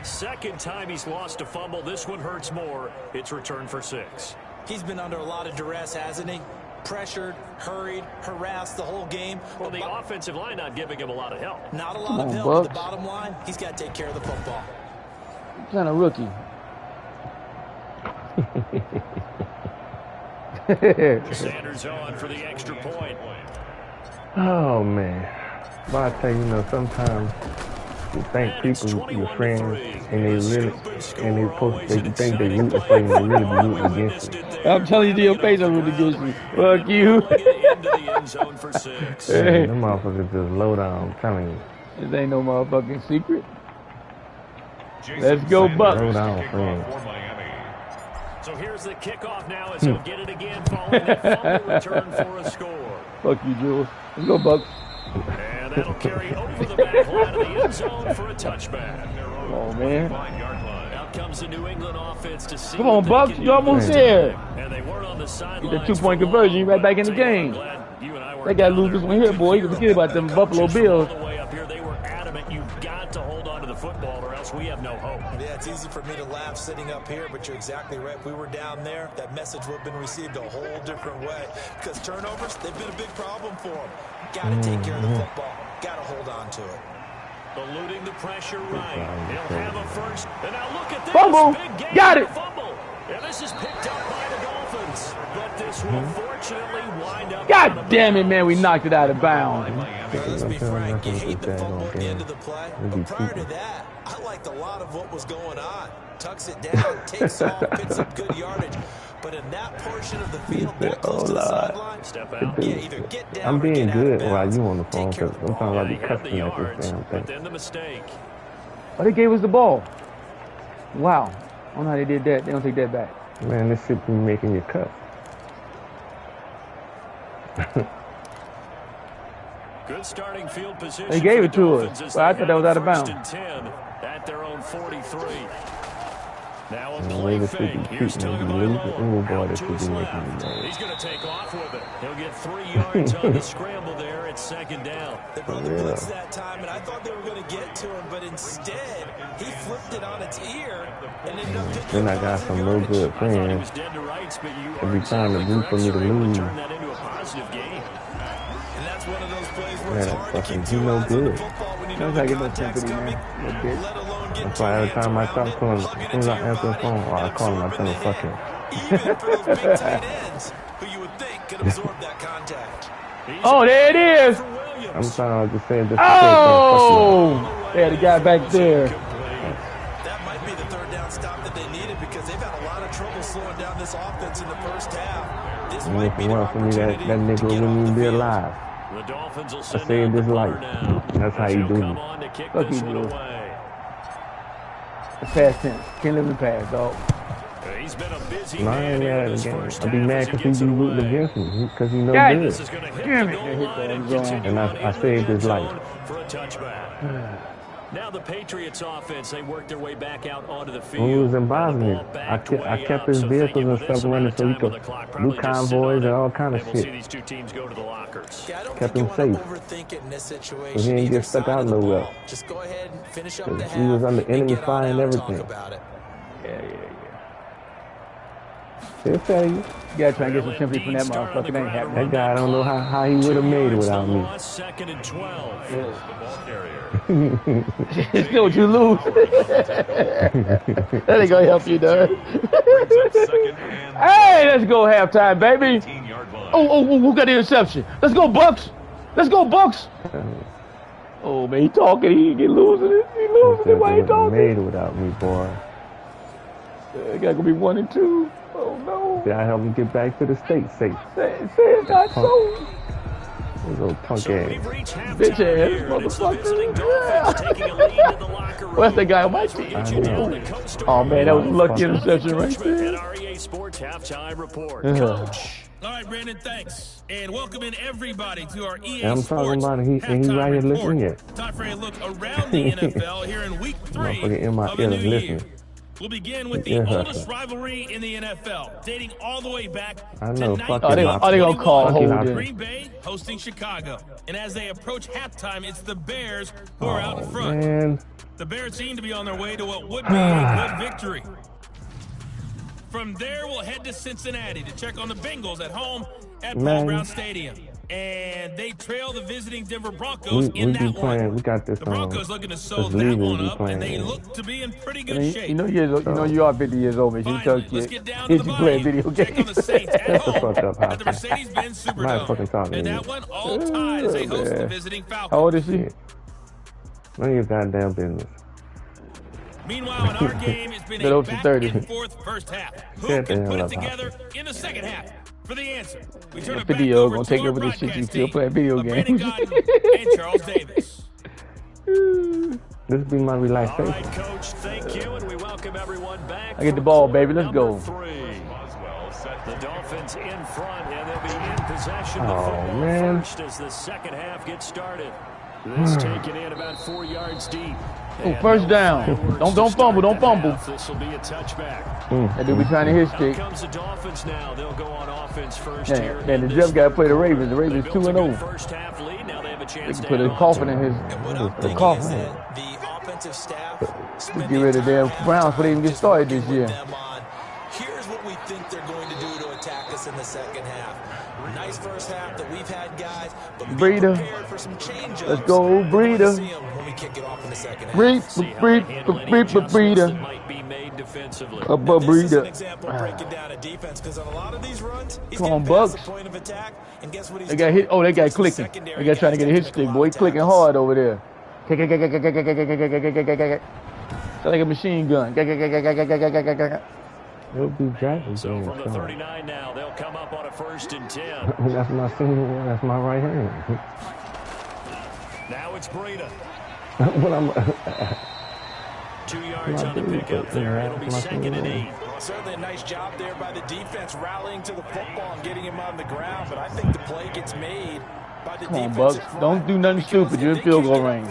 Second time he's lost a fumble. This one hurts more. It's returned for 6. He's been under a lot of duress, hasn't he? Pressured, hurried, harassed the whole game. Well, the offensive line not giving him a lot of help. Not a lot of help. The bottom line, he's got to take care of the football. Kind of rookie. Sanders on for the extra point. Oh, man. But I tell you, sometimes you think people, your friends, and they think they rooting for you, and they really be rooting against you. I'm telling you to your face, I'm rooting against you. Fuck you. Hey, them motherfuckers just low down, I'm telling you. This ain't no motherfucking secret. Let's go, Bucks. Low down, friend. So here's the kickoff now as he'll get it again following that fumble return for a score. Fuck you, Jules. Let's go, Bucks. And that'll carry over the back line of the end zone for a touchback. Oh, man. Out comes the New England offense to see. Come on, Bucks. You almost there. And they weren't on the sideline. Get the 2-point conversion. You right back in the game. They got to lose this one here, boy. You can forget about them Buffalo Bills. They were adamant. You've got to hold on to the football or else we have no hope. Yeah, it's easy for me to laugh sitting up here, but you're exactly right. If we were down there, that message would have been received a whole different way. Because turnovers, they've been a big problem for them. Got to take care of the football. Got to hold on to it. Eluding the pressure right. He'll have a first. And now look at this. Fumble. Big game. Got it. Fumble. And this is picked up by the Dolphins. But this will fortunately wind up. God damn it, man. We knocked it out of bounds. Let's be frank. You hate the fumble at the end of the play. But prior to that, I liked a lot of what was going on. Tucks it down, takes off, picks up good yardage. But in that portion of the field, that close to the sideline, step out. Yeah, either get down I'm being good while you on the Take phone care because of the sometimes ball. I be cussing at this damn But thing. then the mistake. Oh, they gave us the ball. Wow. I don't know how they did that. They don't take that back. Man, this shit be making you cuss. Good starting field position. They gave for it the to Dolphins us. as Well, I they thought that was have out of first bounds. and 10 at their own 43. Now a The play way this shit fake. be Here's treating me, Tagovailoa boy, out this to should his be making left. me mad. He's going to take off with it. He'll get 3 yards on the scramble there, that second down. They brought the blitz that time, and I thought they were going to get to him, but instead, he flipped it on its ear and ended up picking Then I got some no good friends. Every time to root for me to lose. Turn that into a positive game. And that's one of those plays where it's hard to keep He no good. Sounds like no sympathy, man. No bitch. That's why every time I talk to him, as soon as I answer the phone, or I call him, I tell him, fuck him. Even for those big tight ends, who you would think could absorb that contact. Oh, there it is. I'm trying to just say this. Oh! Yeah, the guy back there. That might be the third down stop that they needed because they've had a lot of trouble slowing down this offense in the first half. This might be for me, that nigga wouldn't even be alive. I saved his life. That's how you do it. Fuck you, dude. The past tense. Can't live in the past, dog. He's been a busy I ain't mad at the game. I'd be mad because he be rooting against me. Because he knows God, good. damn it. They hit the end zone. And I saved his life. For a touchback. Now the Patriots offense, they work their way back out onto the field. When he was in Bosnia, I kept his vehicles and stuff running so he could do convoys and all kind of shit. See these two teams go to the lockers. Kept him safe. So he didn't get stuck out nowhere. Just go ahead and finish up the half. He was under enemy fire and everything. Yeah. He'll tell you. You gotta try and get some sympathy from that motherfucker. That ain't happening. That guy, I don't know how he would have made it without me. Second and 12. It's good what you lose. That ain't gonna help you, dog. Hey, let's go halftime, baby. Oh, who got the interception? Let's go, Bucks. Let's go, Bucks. Oh, man, he talking. He losing it. He losing it. Why he talking? Made it without me, boy. It got to be 1 and 2. Oh, no. See, I help him get back to the state safe. Say it's not so. Little punk ass. Bitch ass motherfucker. Well, that's the guy on my team. Oh, man, that was a lucky interception right there. NREA Sports Halftime Report. Coach. All right, Brandon, thanks. And welcome in everybody to our EA I'm Sports talking about it. He right here listening yet. Time for a look around the NFL here in week 3 in my of the new year. listening. We'll begin with the oldest rivalry in the NFL, dating all the way back I know, to fuck they gonna call holding. Green Bay hosting Chicago. And as they approach halftime, it's the Bears who are out in front. Man. The Bears seem to be on their way to what would be a good victory. From there, we'll head to Cincinnati to check on the Bengals at home at Paul Brown Stadium. And they trail the visiting Denver Broncos in that one. We got this, the Broncos looking to sew that one up, and they look to be in pretty good shape. You know you are 50 years old, man. You tell let's get down to the play video check on games. the Saints at home up, at the Mercedes-Benz Superdome. And that one all tied as they host the visiting Falcons. How old is she? None of your goddamn business. Meanwhile, in our game, it's been a back-and-forth first half. Who can put it together in the second half? For the answer, we turn it back over gonna to take our over this shit. You broadcast still team, playing video Brandon games. Godden and Charles Davis. This be my relaxation. All right, Coach, thank you, and we welcome everyone back. I get the ball, baby. Let's go. 3. The Dolphins in front, and they'll be in possession of the Oh, football man. first as the second half gets started. This taken in about 4 yards deep. Oh, first down. Don't fumble. Don't fumble. This will be a touchback. That dude be trying to hit Out stick. comes the Dolphins now. They'll go on offense first Yeah, here. man, the Jets got to play the Ravens. The Ravens 2-0. First half lead. Now they have a They chance can to put a hang coffin on in to his it. And what I'm thinking coffin. is that the offensive staff spend Get rid of the them entire Browns before they even get half started this working year. with them on, here's what we think they're going to do to attack us in the second half. Nice first half that we've had, guys, but be Breeder. prepared for some change-ups. Let's go, Breeder. See 'em when we kick it off in the second half. Breeder. Might be made defensively. A This is an breeder. example of breaking down a defense because on a lot of these runs, he's Come on, getting past Bucks. the point of attack, and guess what he's They got hit. Oh, they got clicking. They got trying to get a hit stick, boy. He clicking hard over there. Sound like a machine gun. It'll be Jackson. So from the 39 now, they'll come up on a 1st and 10. That's my senior one. That's my right hand. Now it's Breida. What I'm 2 yards on the pickup there. It'll be 2nd and 8. Well, certainly a nice job there by the defense rallying to the football and getting him on the ground, but I think the play gets made by the Come on, defensive Bucks. front. Don't do nothing stupid. You're in field goal range.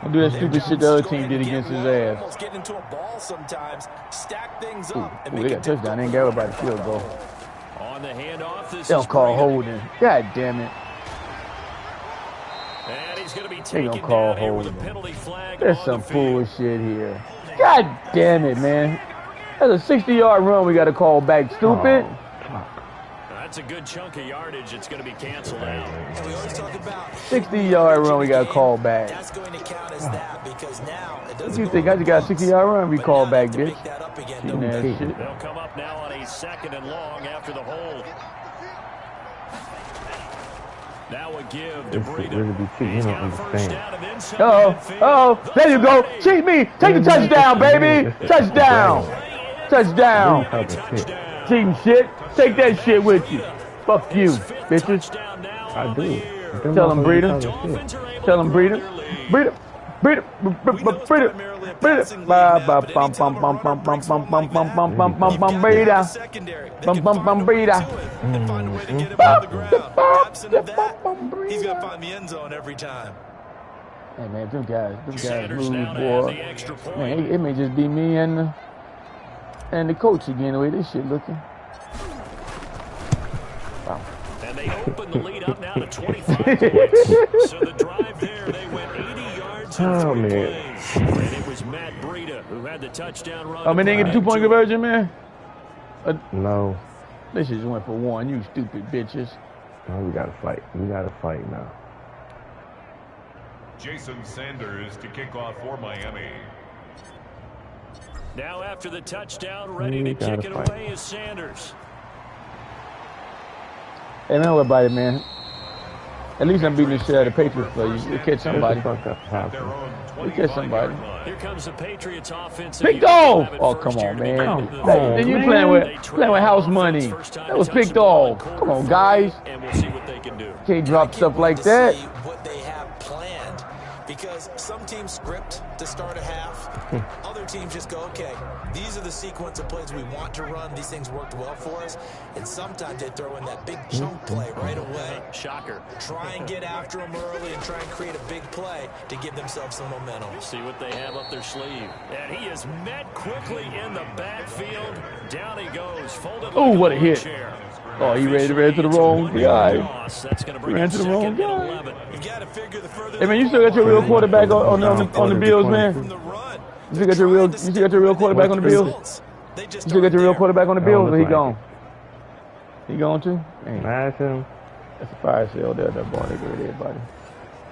Don't do that stupid shit the other team did against his ass. Almost get into a ball sometimes, stack things up, and Ooh, make they it got touchdown. They ain't got everybody field goal. On the handoff, this They don't is call Breida. holding. God damn it. And he's going to be They taken gonna call down here with a holding. penalty flag. There's on some the field. bullshit here. God damn it, man. That's a 60-yard run we got to call back. Stupid. Oh, That's a good chunk of yardage. It's going to be canceled out. And we always talk about 60-yard run we got to call back. that's going to count as that because now it What doesn't do you go think? I just got a 60-yard run we but call now back, they have to bitch. pick that up again. Cheating ass shit. They'll come up now on a 2nd and long after the hold. Now a give to this shit Breida. really be cheating. You He's don't got a first understand. down and inside midfield. Oh, there you go. Cheat me. Take the touchdown, baby. Touchdown. Touchdown. Touchdown. Cheating shit. Take that shit with you. Fuck you, bitches. Touchdown now I on the do. year. Tell them, Breida. Dolphins are able Tell to them, run Breida. their lead. Breida. Breida. Breida. Breida. Ba ba bum bum bum bum bum bum bum bum bum bum bum bum Breida. Bum bum bum Breida. and find a way to get him on the ground. Absent of that, he's got to find the end zone every time. Hey man, them guys Sanders move, now to have boy. the extra point. Man, it may just be me and the coach again the way this shit looking. Wow. And they open the lead up now to 25 points. So the drive there, they went 80 yards in 3 plays. And it was Matt Breida who had the touchdown run. I mean, they get the 2-point conversion, man. No. This just went for 1, you stupid bitches. No, we gotta fight. We gotta fight now. Jason Sanders to kick off for Miami. Now after the touchdown, ready to kick it away is Sanders. Hey man, what about it, man? At least I'm beating the shit out of the Patriots for you. You catch somebody. You catch somebody. Here comes the Patriots offensive. Picked off! Oh, come on, man. Then you playing with house money. That was picked off. Come on, guys. And we'll see what they can do. Can't drop stuff like that. What they have planned, because some teams script to start a half, other teams just go, okay, these are the sequence of plays we want to run. These things worked well for us, and sometimes they throw in that big chunk play right away. Shocker. Try and get after them early and try and create a big play to give themselves some momentum. See what they have up their sleeve. And he is met quickly in the backfield. Down he goes. Folded Oh, like what a hit. chair. Oh, he ran to the wrong guy. That's going to bring Ran him to the wrong second and guy. 11. You got to figure the further. Hey man, you still got your real quarterback on the Bills, man. From the run. You still got your real quarterback on the Bills. They just You still got your real quarterback on the Bills, or he look like gone? He gone too? Dang, Smash him. that's a fire sale there, that ball. They give it to everybody.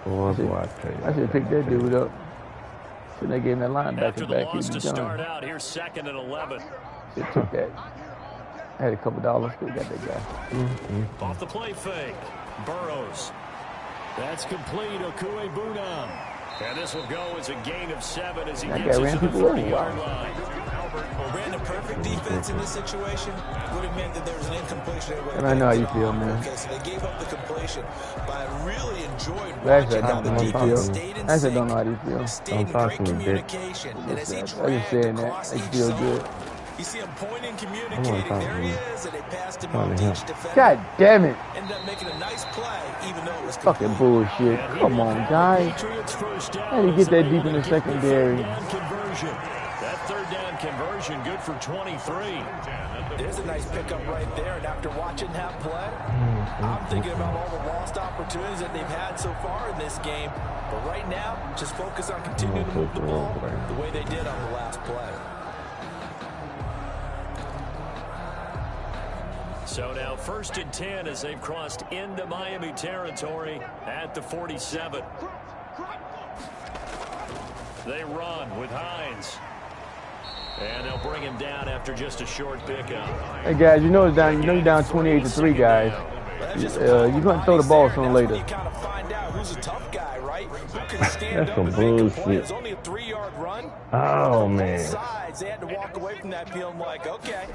Boy, I tell you. I should have picked that dude up. Shouldn't they gave him that linebacker After the back? loss He'd to be start done. out, here's 2nd and 11. Should took that. I had a couple dollars. Still got that guy. Off the play fake. Burrows. That's complete. Okue Bunam. And this will go as a gain of 7 as he That gets guy it ran to the people over. 30-yard line. Ran a perfect defense in this situation would have meant that there was an incompletion. And I know how you feel, man. Okay, so they gave up the completion, but I really enjoyed Actually, watching I how don't the know how you defense feel. stayed in Actually, I don't know sync, how you feel. stayed in talk great to me, bitch. communication, and as he I just dragged saying that. across It each feels zone, good. you see him pointing, talk communicating. to There he me. is, and they passed him Talk off to to him. each defender. God damn it. Ended up making a nice play, even though it was Fucking complete. bullshit. Come on, guys. Patriots first down. How do you get that deep in the Able to get secondary? third down conversion. That 3rd down conversion good for 23. There's a nice pickup right there, and after watching that play, I'm thinking about all the lost opportunities that they've had so far in this game. But right now, just focus on continuing to move the ball the way they did on the last play. So now 1st and 10 as they've crossed into Miami territory at the 47. They run with Hines. And they'll bring him down after just a short pickup. Hey guys, you know it's down. You know you're down 28-3, guys. You're gonna throw the ball sooner or later. You kind of find out who's a tough guy, right? Who can stand That's up some and make a point. bullshit. It's only a 3-yard run. Oh, On both man. sides, they had to walk away from that feeling like, okay,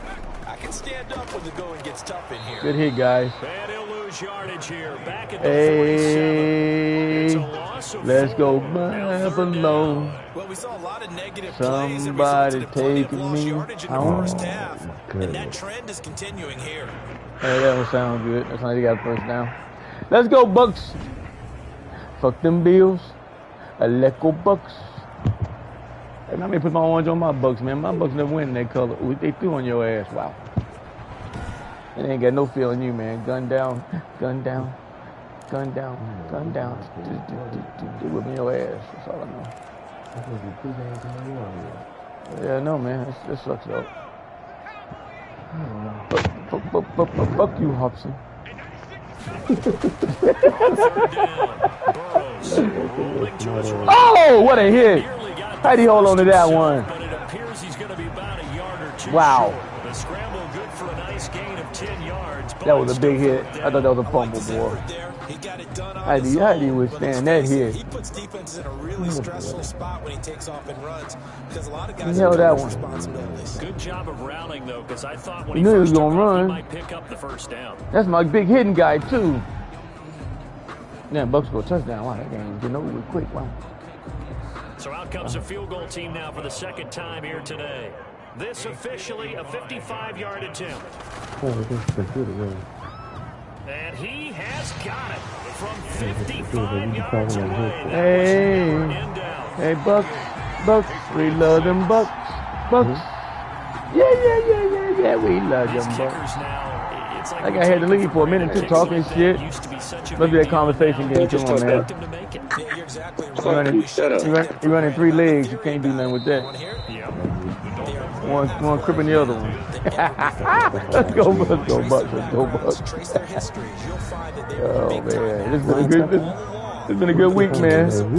I can stand up when the going gets tough in here. Good hit, guys. And he'll lose yardage here. Back at the 47. It's a loss of Let's 4. go Now 3rd Buffalo. down. Well, we saw a lot of negative plays that Somebody resulted in plenty of taking lost me yardage in the home. first half. And that Goodness. trend is continuing here. Hey, that don't sound good. That's how you got first down. Let's go, Bucks. Fuck them Bills. Let's go, Bucks. And I may put my orange on my Bucks, man. My Bucks never win in that color. Ooh, they threw on your ass. Wow. It ain't got no feeling you, man. Gun down. Gun down. Gun down. Gun down. They whipping your ass. That's all I know. Yeah, no, man. This sucks though. Fuck you, Hobson. Oh, what a hit! How'd he hold on to that one? But it appears he's going to be about a yard or two. Wow. The scramble good for a nice gain of 10 yards. That was a big hit. I thought that was a fumble, boy. How do you withstand that hit? He puts defenses in a really stressful spot when he takes off and runs because a lot of guys have have that responsibilities. Good job of routing, though, because I thought when he knew he was first gonna took off, run. he might pick up the first down. That's my big hitting guy, too. Yeah, Bucks go touchdown. Wow, that game getting over with quick. Wow. So out comes a field goal team now for the second time here today. This officially a 55-yard attempt. And he has got it from 55 yards away. Hey, Bucks, we love them Bucks. Yeah, we love them Bucks. Like I had to leave for a minute to talking shit. Must be that conversation getting to him, man. He running 3 legs. You can't do nothing with that. One cripping the other one. Let's go Bucks. Oh man, it's been a good week, man. And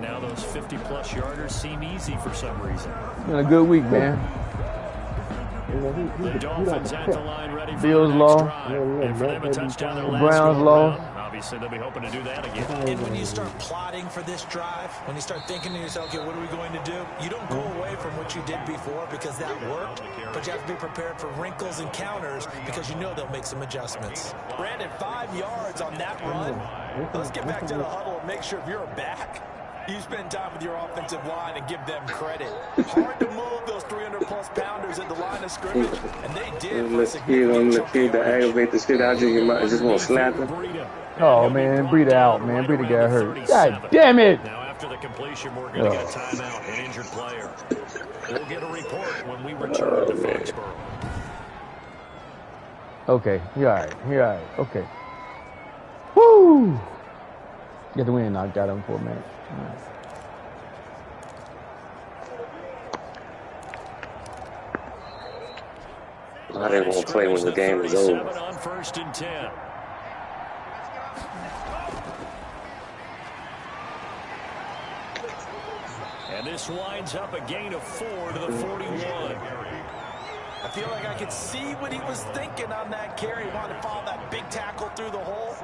now those 50-plus yarders seem easy for some reason. It's been a good week, man. The Dolphins at the line ready for Bills the law. next drive. And for them a touchdown their last Browns go law. around. Obviously, they'll be hoping to do that again. And when you start plotting for this drive, when you start thinking to yourself, okay, what are we going to do? You don't go away from what you did before because that worked, but you have to be prepared for wrinkles and counters because you know they'll make some adjustments. Brandon, 5 yards on that run. Let's get back to the huddle and make sure if you're a back, you spend time with your offensive line and give them credit. Hard to move those 300-plus pounders at the line of scrimmage, and they did. Let's kid to aggravate the shit out of you. You might just want to slap him. Oh man, Breida out, man. Breida got hurt. God damn it! Now after the completion, we're going to get a timeout, an injured player. We'll get a report when we return to Foxborough. Okay, he all right. Okay. Woo! Get the wind knocked out of him for a minute. I didn't want to play when the game was over. On 1st and 10. And this winds up a gain of 4 to the 41. I feel like I could see what he was thinking on that carry. He wanted to follow that big tackle through the hole.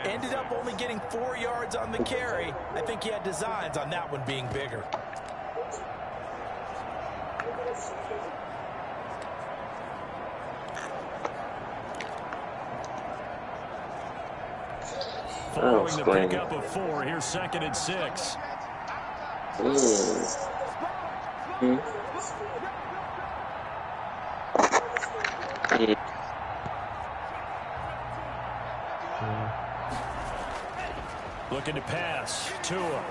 Ended up only getting 4 yards on the carry. I think he had designs on that one being bigger. Following the pickup of 4, here's 2nd and 6. Looking to pass. Tua.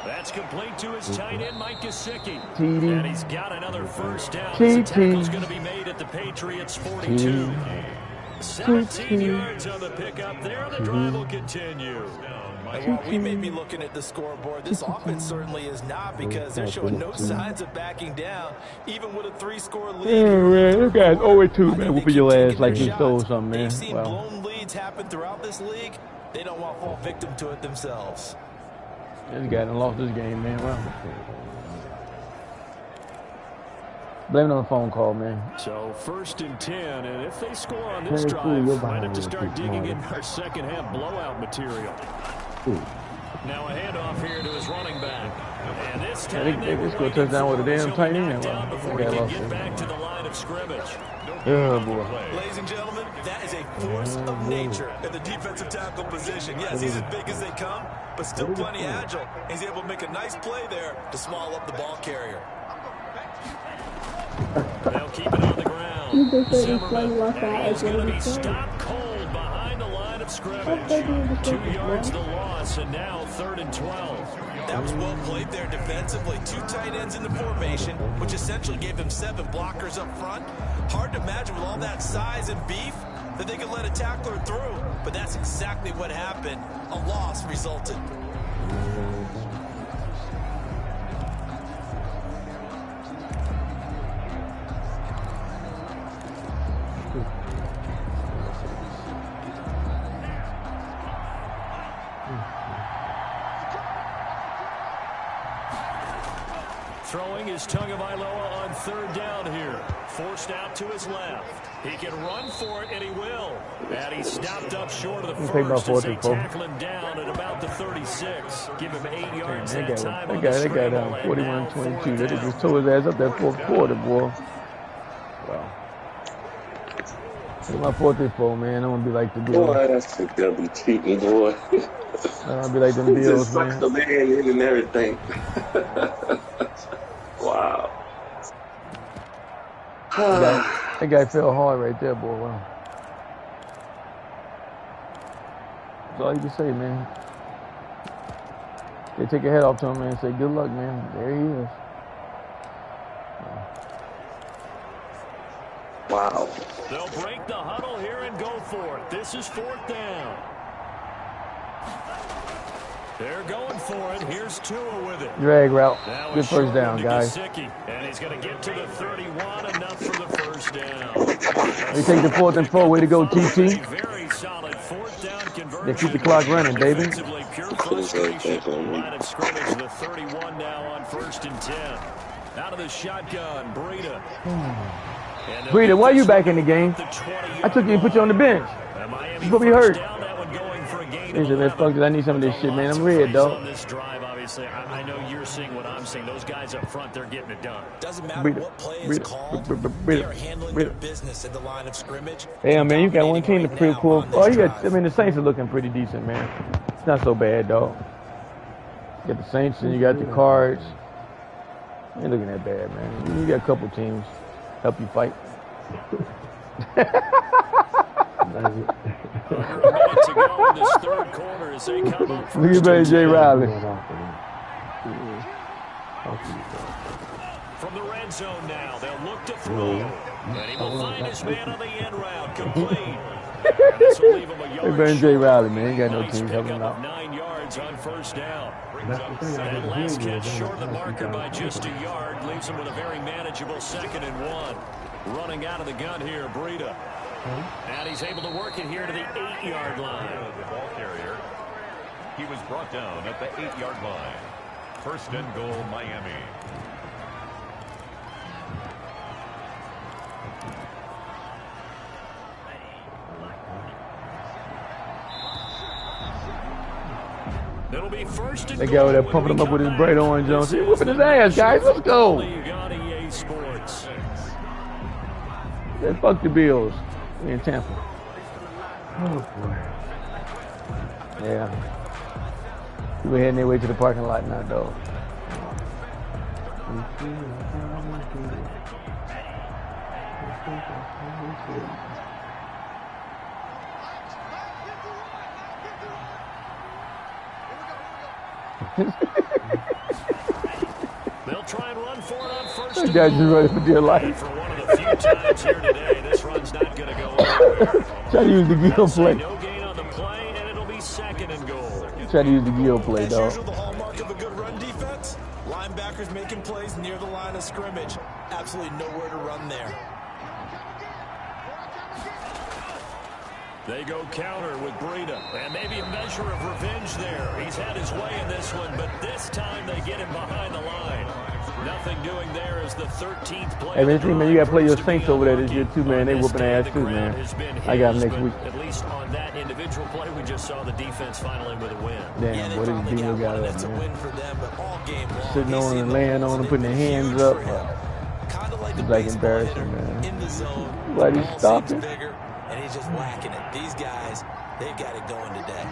That's complete to his tight end, Mike Gesicki. And he's got another first down. The tackle's going to be made at the Patriots' 42. 17 yards on the pickup there. The drive will continue. And while we may be looking at the scoreboard, this offense certainly is not because they're showing no signs of backing down, even with a 3-score lead. Yeah, man, this guy's 0-2, man. Whooping your ass like you stole something, man. They've seen blown leads happen throughout this league. They don't want to fall victim to it themselves. This guy done lost this game, man. Wow. Blame it on the phone call, man. So 1st and 10, and if they score on this drive, might have to start digging in our second-half blowout material. Now a handoff here to his running back. And this time they scored a touchdown with a damn tight end. Before he can get back to the line of scrimmage. Oh, boy. Ladies and gentlemen, that is a force of nature at the defensive tackle position. Yes, he's as big as they come, but still plenty agile. He's able to make a nice play there to swallow up the ball carrier. They'll keep it on the ground. Zimmerman, and he's going to be stopped cold behind the line of scrimmage. 2 yards the loss, and now 3rd and 12. That was well played there defensively. 2 tight ends in the formation, which essentially gave them 7 blockers up front. Hard to imagine with all that size and beef, that they could let a tackler through, but that's exactly what happened. A loss resulted. Throwing his Tagovailoa on third down here. Forced out to his left. He can run for it, and he will. And he stopped up short of the first as they tackle him down at about the 36. Give him 8 yards that time on the scramble. Down 41-22. They just tore his ass up that fourth quarter, boy. Wow. It's my 4th-4, man. I'm going to be like the Bills. Boy, that's going to be cheating, boy. I'm going to be like them Bills, man. Just the man in and everything. Wow. That guy fell hard right there, boy. Wow. That's all you can say, man. They take your head off to him, man, and say, good luck, man. There he is. Wow. They'll break the huddle here and go for it. This is 4th down. They're going for it. Here's Tua with it. Drag route. Good first down, guys. And he's going to get to the 31, enough for the first down. They take the 4th and 4. Way to go, TT. Very solid 4th down conversion. They keep the clock running, baby. Pure frustration. Line of scrimmage, the 31 now on 1st and 10. Out of the shotgun, Breida. Breida, why are you back in the game? I took you and put you on the bench. You probably hurt. He said, man, fuck this. I need some of this shit, man. I'm red, dog. On this drive, obviously, I know you're seeing what I'm seeing. Those guys up front, they're getting it done. Doesn't matter what play is called. They are handling their business at the line of scrimmage. Yeah, man, you got one team to pretty cool. Oh, you got. I mean, the Saints are looking pretty decent, man. It's not so bad, dog. You got the Saints and you got the Cards. You ain't looking that bad, man. You got a couple teams help you fight. To go in this 3rd quarter as they come up. Look at J. Riley. From the red zone now, they'll look to throw. And he will find his man on the end route. Complete. This will leave him a yard J. Riley, man. He got no team helping him out. 9 yards on 1st down. That last catch short of the marker by just a yard leaves him with a very manageable 2nd and 1. Running out of the gun here, Breida. And he's able to work it here to the 8-yard line. The ball carrier. He was brought down at the 8-yard line. 1st and goal, Miami. It'll be 1st and they go there pumping him up with his bright orange on. He's whipping his ass, guys. Let's go. Yeah, fuck the Bills. We in Tampa. Oh, boy. Yeah. We're heading their way to the parking lot now, though. They'll try and run for it on 1st and goal. You ready for dear life. For one of the few times here today, this run's not going to go anywhere. Try to use the Gil play. No gain on the play, and it'll be 2nd and goal. Try to use the Gil play, dog. As usual, the hallmark of a good run defense. Linebackers making plays near the line of scrimmage. Absolutely nowhere to run there. They go counter with Breida. And maybe a measure of revenge there. He's had his way in this one, but this time they get him behind the line. Nothing doing there as the 13th play. Hey, man, you got to play your Saints over there this year, too, man. They whooping ass, too, man. I got them next week. At least on that individual play, we just saw the defense finally with a win. Damn, what did the defense got up, man? Win for them, but all game long, sitting on and laying on and putting their hands up. It's like embarrassing, man. In the zone, like he's stopping. And he's just whacking it. These guys, they've got it going today.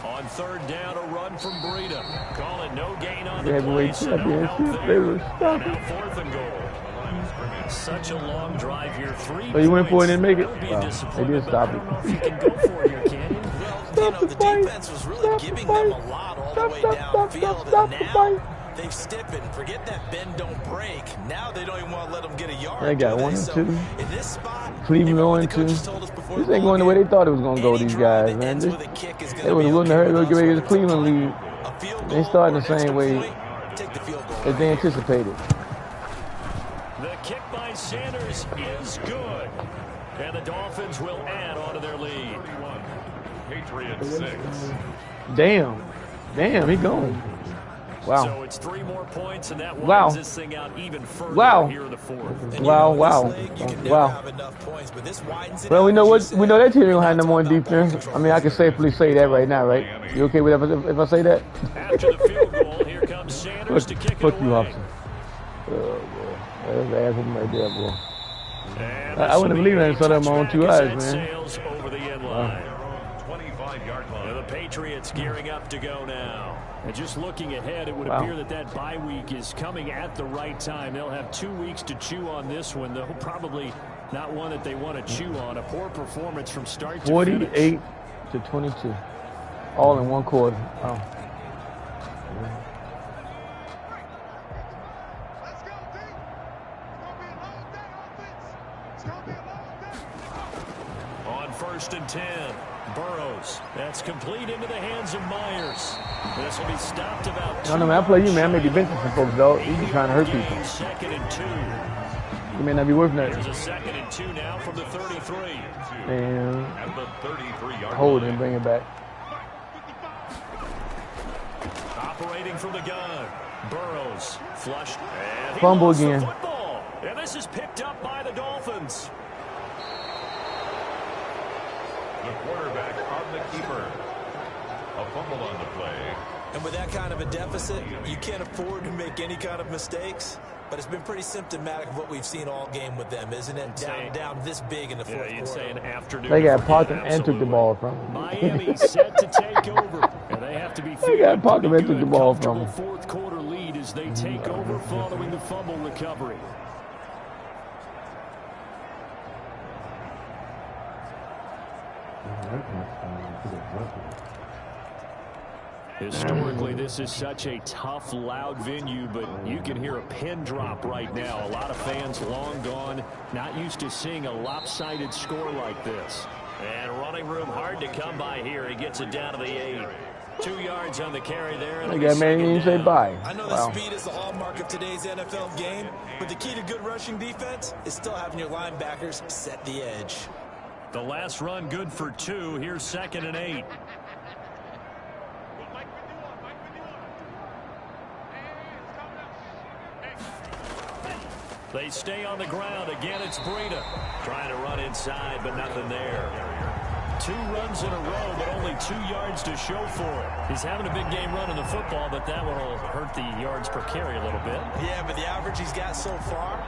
On 3rd down, a run from Breida. Call it no gain on the play. So no help there. Now 4th and goal. Such a long drive here. 3 So you went for it and didn't make it? Wow. They did stop it. You can go for it here, can you? Well, the defense was really giving them a lot all the way downfield. And now They've stiffened. Forget that bend, don't break. Now they don't even want to let them get a yard. They got 1 and 2. In this spot, Cleveland 1 and 2. This ain't going the way they thought it was going to go, these guys, man. They was willing to hurry up and get ready to Cleveland lead. They starting the same way as they anticipated. The kick by Sanders is good. And the Dolphins will add on to their lead. Patriots 6. Damn, he gone. Wow. So it's 3 more points, and that winds this thing out even further here in the fourth. Wow. Well, we know that team don't have no more defense. I mean, I can safely say that right now, right? You okay with that if I say that? After the field goal, here comes Sanders to kick it away. Fuck you, Hobson. Oh, boy. That's an asshole right there, boy. I wouldn't believe that I saw that with my own 2 eyes, man. Over the end line. 25-yard line. The Patriots gearing up to go now. And just looking ahead, it would appear that bye week is coming at the right time. They'll have 2 weeks to chew on this one, though probably not one that they want to chew on. A poor performance from start to finish. 48 to 22. All in 1 quarter. Wow. On 1st and 10. Burrows. That's complete into the hands of Myers. This will be stopped about 2. No, man, I play you, man. I may be benching some folks, dog. You be trying to hurt people. 2nd and 2. You may not be worth nothing. There's a 2nd and 2 now from the 33. And at the 33-yard hold it and bring it back. Operating from the gun. Burrows flushed. And fumble again. And this is picked up by the Dolphins. The quarterback on the keeper. A fumble on the play. And with that kind of a deficit, you can't afford to make any kind of mistakes. But it's been pretty symptomatic of what we've seen all game with them, isn't it? Down this big in the fourth quarter. Say an afternoon. They got pocket and took the ball from him. Miami set to take over, and they have to be. They got pocket and took the ball from him. Fourth quarter lead as they take over following the fumble recovery. Historically, this is such a tough, loud venue, but you can hear a pin drop right now. A lot of fans long gone, not used to seeing a lopsided score like this. And running room hard to come by here. He gets it down to the 8. 2 yards on the carry there. I got man, you didn't say bye. I know that speed is the hallmark of today's NFL game, but the key to good rushing defense is still having your linebackers set the edge. The last run good for 2. Here's 2nd and 8. They stay on the ground. Again, it's Breida. Trying to run inside, but nothing there. 2 runs in a row, but only 2 yards to show for it. He's having a big game running the football, but that one will hurt the yards per carry a little bit. Yeah, but the average he's got so far,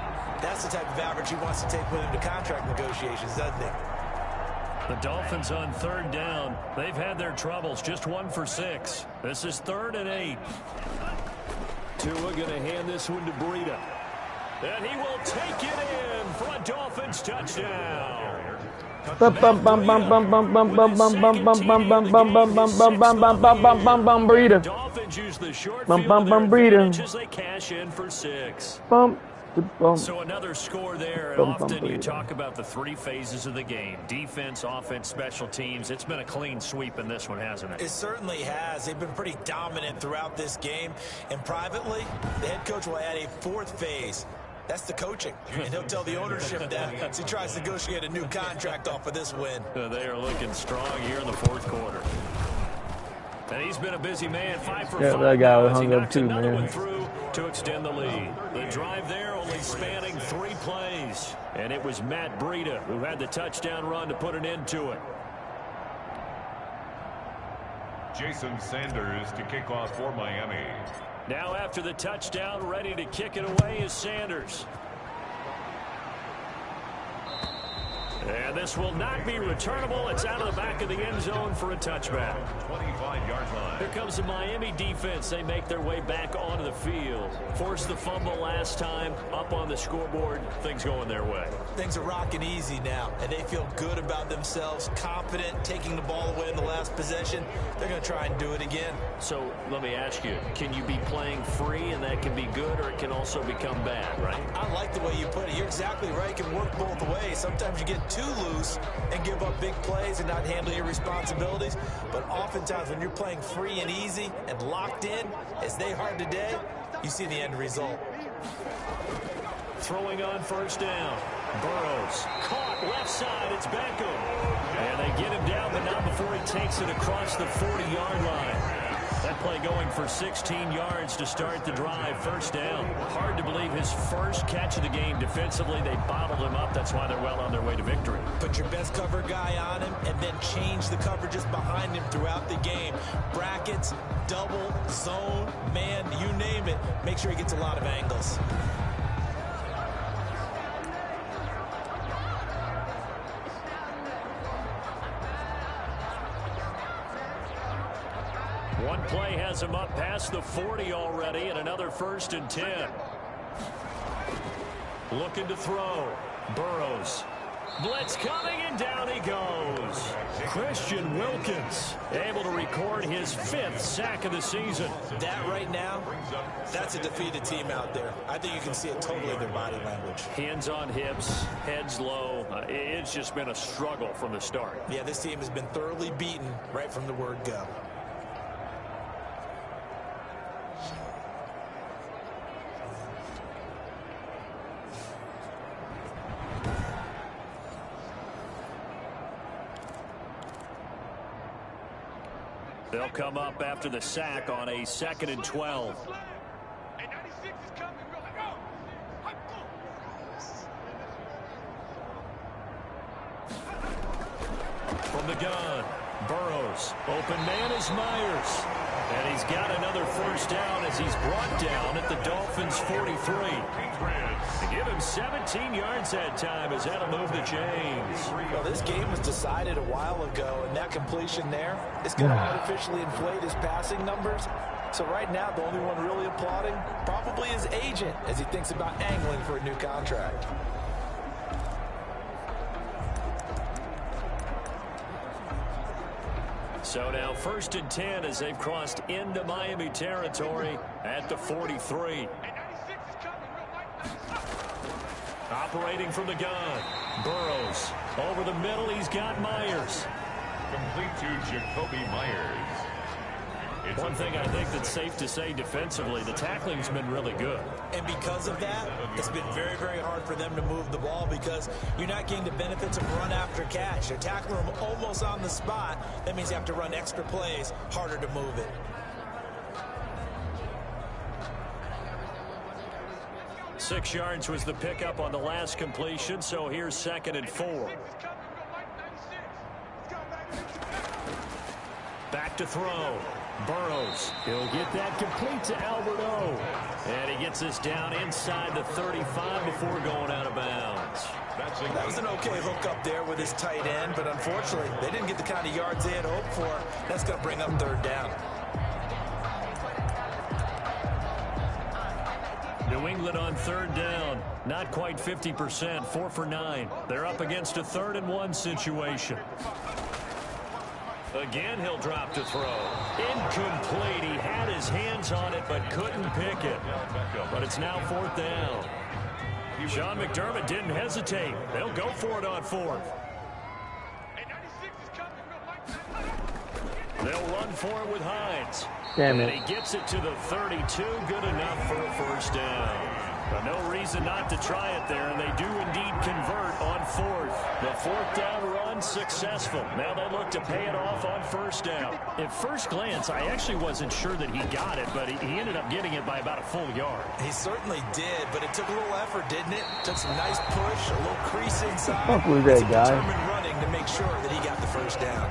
that's the type of average he wants to take with him to contract negotiations, doesn't he? The Dolphins on 3rd down. They've had their troubles. Just 1 for 6. This is 3rd and 8. Tua going to hand this one to Breida. And he will take it in for a Dolphins touchdown. Breida. Dolphins use the short field advantage as they cash in for 6. So another score there. And often you talk about the 3 phases of the game: defense, offense, special teams. It's been a clean sweep in this one, hasn't it? It certainly has. They've been pretty dominant throughout this game. And privately, the head coach will add a 4th phase. That's the coaching. And he'll tell the ownership that as he tries to negotiate a new contract off of this win. They are looking strong here in the 4th quarter. And he's been a busy man. 5 for 5. That guy was hung up too, man. One through to extend the lead. The drive there only spanning 3 plays. And it was Matt Breida who had the touchdown run to put an end to it. Jason Sanders to kick off for Miami. Now after the touchdown, ready to kick it away is Sanders. And this will not be returnable. It's out of the back of the end zone for a touchback. 25-yard line. Here comes the Miami defense. They make their way back onto the field. Forced the fumble last time. Up on the scoreboard. Things going their way. Things are rocking easy now, and they feel good about themselves, confident, taking the ball away in the last possession. They're going to try and do it again. So let me ask you, can you be playing free and that can be good, or it can also become bad, right? I like the way you put it. You're exactly right. It can work both ways. Sometimes you get too loose and give up big plays and not handle your responsibilities. But oftentimes when you're playing free and easy and locked in, as they are today, you see the end result. Throwing on first down. Burrows caught left side. It's Beckham. And they get him down, but not before he takes it across the 40-yard line. That play going for 16 yards to start the drive. First down. Hard to believe his first catch of the game defensively. They bottled him up. That's why they're well on their way to victory. Put your best cover guy on him and then change the coverages behind him throughout the game. Brackets, double, zone, man, you name it. Make sure he gets a lot of angles. One play has him up past the 40 already, and another 1st and 10. Looking to throw. Burrows. Blitz coming, and down he goes. Christian Wilkins able to record his 5th sack of the season. That right now, that's a defeated team out there. I think you can see it totally in their body language. Hands on hips, heads low. It's just been a struggle from the start. Yeah, this team has been thoroughly beaten right from the word go. They'll come up after the sack on a 2nd and 12. From the gun, Burrows. Open man is Myers. And he's got another first down as he's brought down at the Dolphins' 43. To give him 17 yards that time as that'll move the chains. Well, this game was decided a while ago, and that completion there is going to artificially inflate his passing numbers. So right now, the only one really applauding probably his agent as he thinks about angling for a new contract. So now 1st and 10 as they've crossed into Miami territory at the 43. Operating from the gun. Burrows. Over the middle, he's got Myers. Complete to Jacoby Myers. One thing I think that's safe to say defensively, the tackling's been really good. And because of that, it's been very, very hard for them to move the ball because you're not getting the benefits of run after catch. They're tackling them almost on the spot. That means you have to run extra plays, harder to move it. Six yards was the pickup on the last completion, so here's 2nd and 4. Back to throw. Burrows. He'll get that complete to Alberto. And he gets us down inside the 35 before going out of bounds. That was an okay hook up there with his tight end, but unfortunately, they didn't get the kind of yards they had hoped for. That's going to bring up 3rd down. New England on 3rd down. Not quite 50%, 4 for 9. They're up against a 3rd and 1 situation. Again, he'll drop to throw. Incomplete. He had his hands on it, but couldn't pick it. But it's now 4th down. Sean McDermott didn't hesitate. They'll go for it on 4th. They'll run for it with Hines. Damn and it. he gets it to the 32. Good enough for a 1st down. But no reason not to try it there, and they do indeed convert on 4th. The 4th down run successful. Now they look to pay it off on 1st down. At first glance, I actually wasn't sure that he got it, but he ended up getting it by about a full yard. He certainly did, but it took a little effort, didn't it? Took some nice push, a little crease inside. Fuck with that guy. Determined running to make sure that he got the 1st down.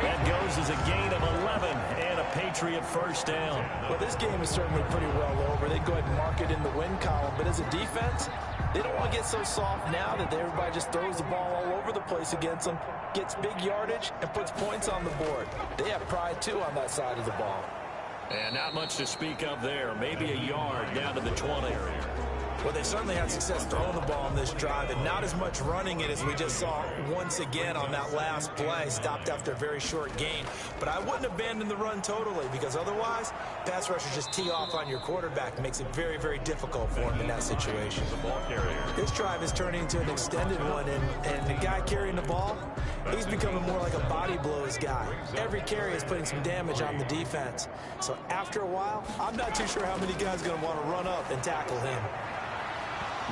That goes as a gain of 11 and a Patriot 1st down. Well, this game is certainly pretty well over. They go ahead and mark it in the win column, but as a defense, They don't want to get so soft now that everybody just throws the ball all over the place against them, gets big yardage, and puts points on the board. They have pride, too, on that side of the ball. And not much to speak of there. Maybe a yard down to the 20. Well, they certainly had success throwing the ball on this drive, and not as much running it as we just saw once again on that last play. Stopped after a very short gain. But I wouldn't abandon the run totally, because otherwise, pass rushers just tee off on your quarterback. Makes it very, very difficult for him in that situation. This drive is turning into an extended one, and the guy carrying the ball, he's becoming more like a body blows guy. Every carry is putting some damage on the defense. So after a while, I'm not too sure how many guys are going to want to run up and tackle him.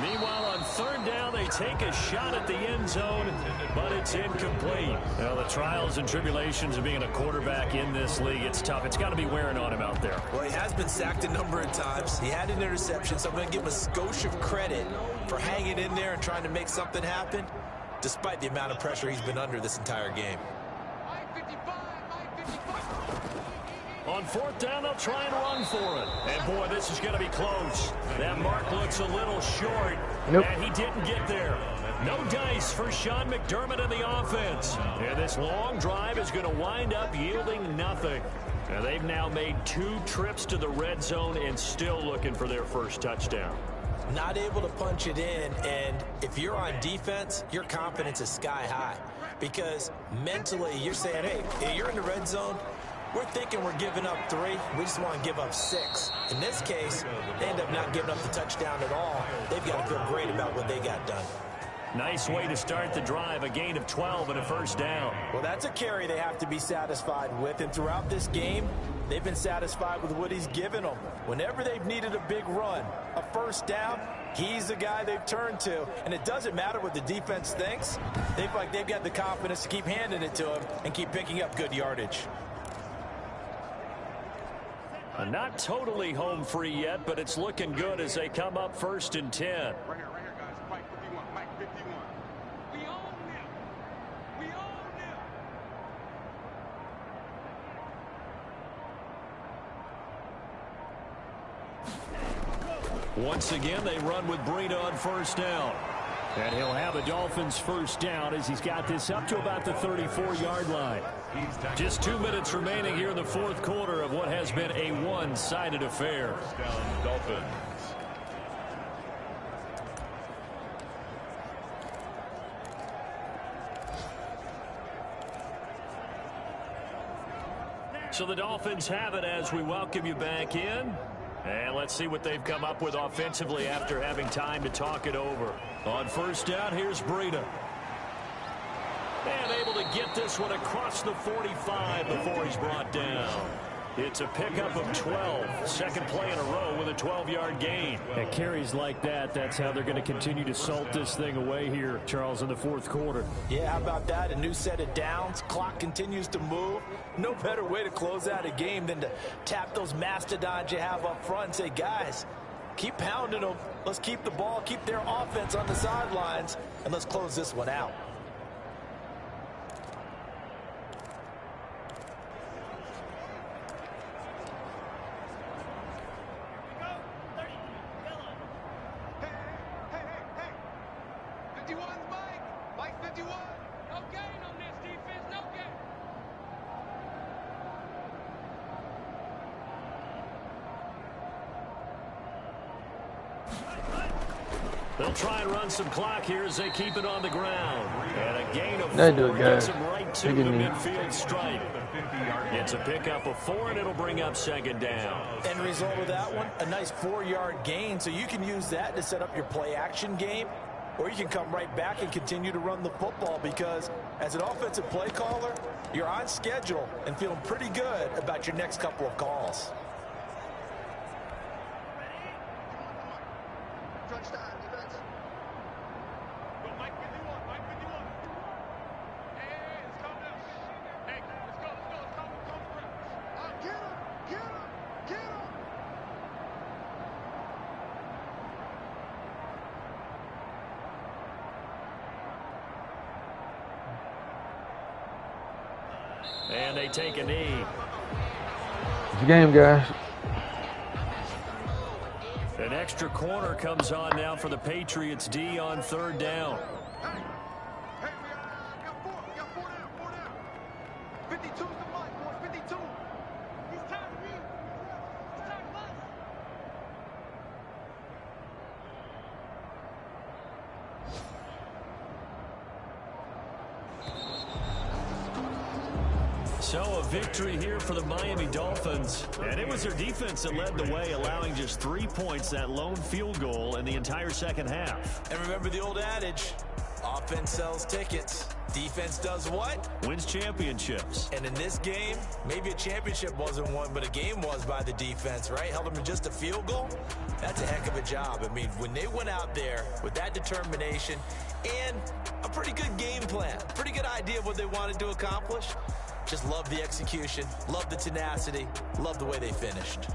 Meanwhile, on third down, they take a shot at the end zone, but it's incomplete. Well, the trials and tribulations of being a quarterback in this league, it's tough. It's got to be wearing on him out there. Well, he has been sacked a number of times. He had an interception, so I'm going to give him a skosh of credit for hanging in there and trying to make something happen, despite the amount of pressure he's been under this entire game. On fourth down, they'll try and run for it. And, boy, this is going to be close. That mark looks a little short, and he didn't get there. No dice for Sean McDermott and the offense. And this long drive is going to wind up yielding nothing. Now, they've now made 2 trips to the red zone and still looking for their first touchdown. Not able to punch it in, and if you're on defense, your confidence is sky high. Because mentally, you're saying, hey, you're in the red zone, we're thinking we're giving up 3. We just want to give up 6. In this case, they end up not giving up the touchdown at all. They've got to feel great about what they got done. Nice way to start the drive, a gain of 12 and a first down. Well, that's a carry they have to be satisfied with, and throughout this game, they've been satisfied with what he's given them. Whenever they've needed a big run, a first down, he's the guy they've turned to, and it doesn't matter what the defense thinks. They feel like they've got the confidence to keep handing it to him and keep picking up good yardage. Not totally home free yet, but it's looking good as they come up 1st and 10. Right here, guys. Mike 51, Mike 51. We own them. We own them. Once again, they run with Breida on first down. And he'll have a Dolphins first down as he's got this up to about the 34-yard line. Just 2 minutes remaining here in the fourth quarter of what has been a one-sided affair. Down Dolphins. So the Dolphins have it as we welcome you back in. And let's see what they've come up with offensively after having time to talk it over. On first down, here's Breida. And able to get this one across the 45 before he's brought down. It's a pickup of 12. Second play in a row with a 12-yard gain. At carries like that, that's how they're going to continue to salt this thing away here, Charles, in the fourth quarter. Yeah, how about that? A new set of downs. Clock continues to move. No better way to close out a game than to tap those mastodons you have up front and say, guys, keep pounding them. Let's keep the ball, keep their offense on the sidelines, and let's close this one out. They'll try and run some clock here as they keep it on the ground. And a gain of 4 gets them right to the midfield stripe. It's a pickup of 4, and it'll bring up second down. End result of that one, a nice 4-yard gain, so you can use that to set up your play-action game, or you can come right back and continue to run the football because as an offensive play caller, you're on schedule and feeling pretty good about your next couple of calls. And they take a knee. It's a game, guys. And An extra corner comes on now for the Patriots D on third down. Hey, we got four down. 52's the mark, boys, 52. He's time to me. He's time to us. So a victory here for the Miami Dolphins. And it was their defense that led the way, allowing just 3 points, that lone field goal in the entire second half. And remember the old adage, offense sells tickets. Defense does what? Wins championships. And in this game, maybe a championship wasn't won, but a game was by the defense, right? Held them to just a field goal. That's a heck of a job. I mean, when they went out there with that determination and a pretty good game plan, pretty good idea of what they wanted to accomplish, just love the execution, love the tenacity, love the way they finished.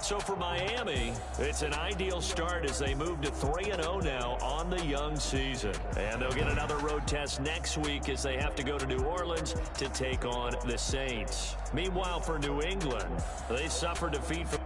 So for Miami, it's an ideal start as they move to 3-0 now on the young season. And they'll get another road test next week as they have to go to New Orleans to take on the Saints. Meanwhile, for New England, they suffered defeat from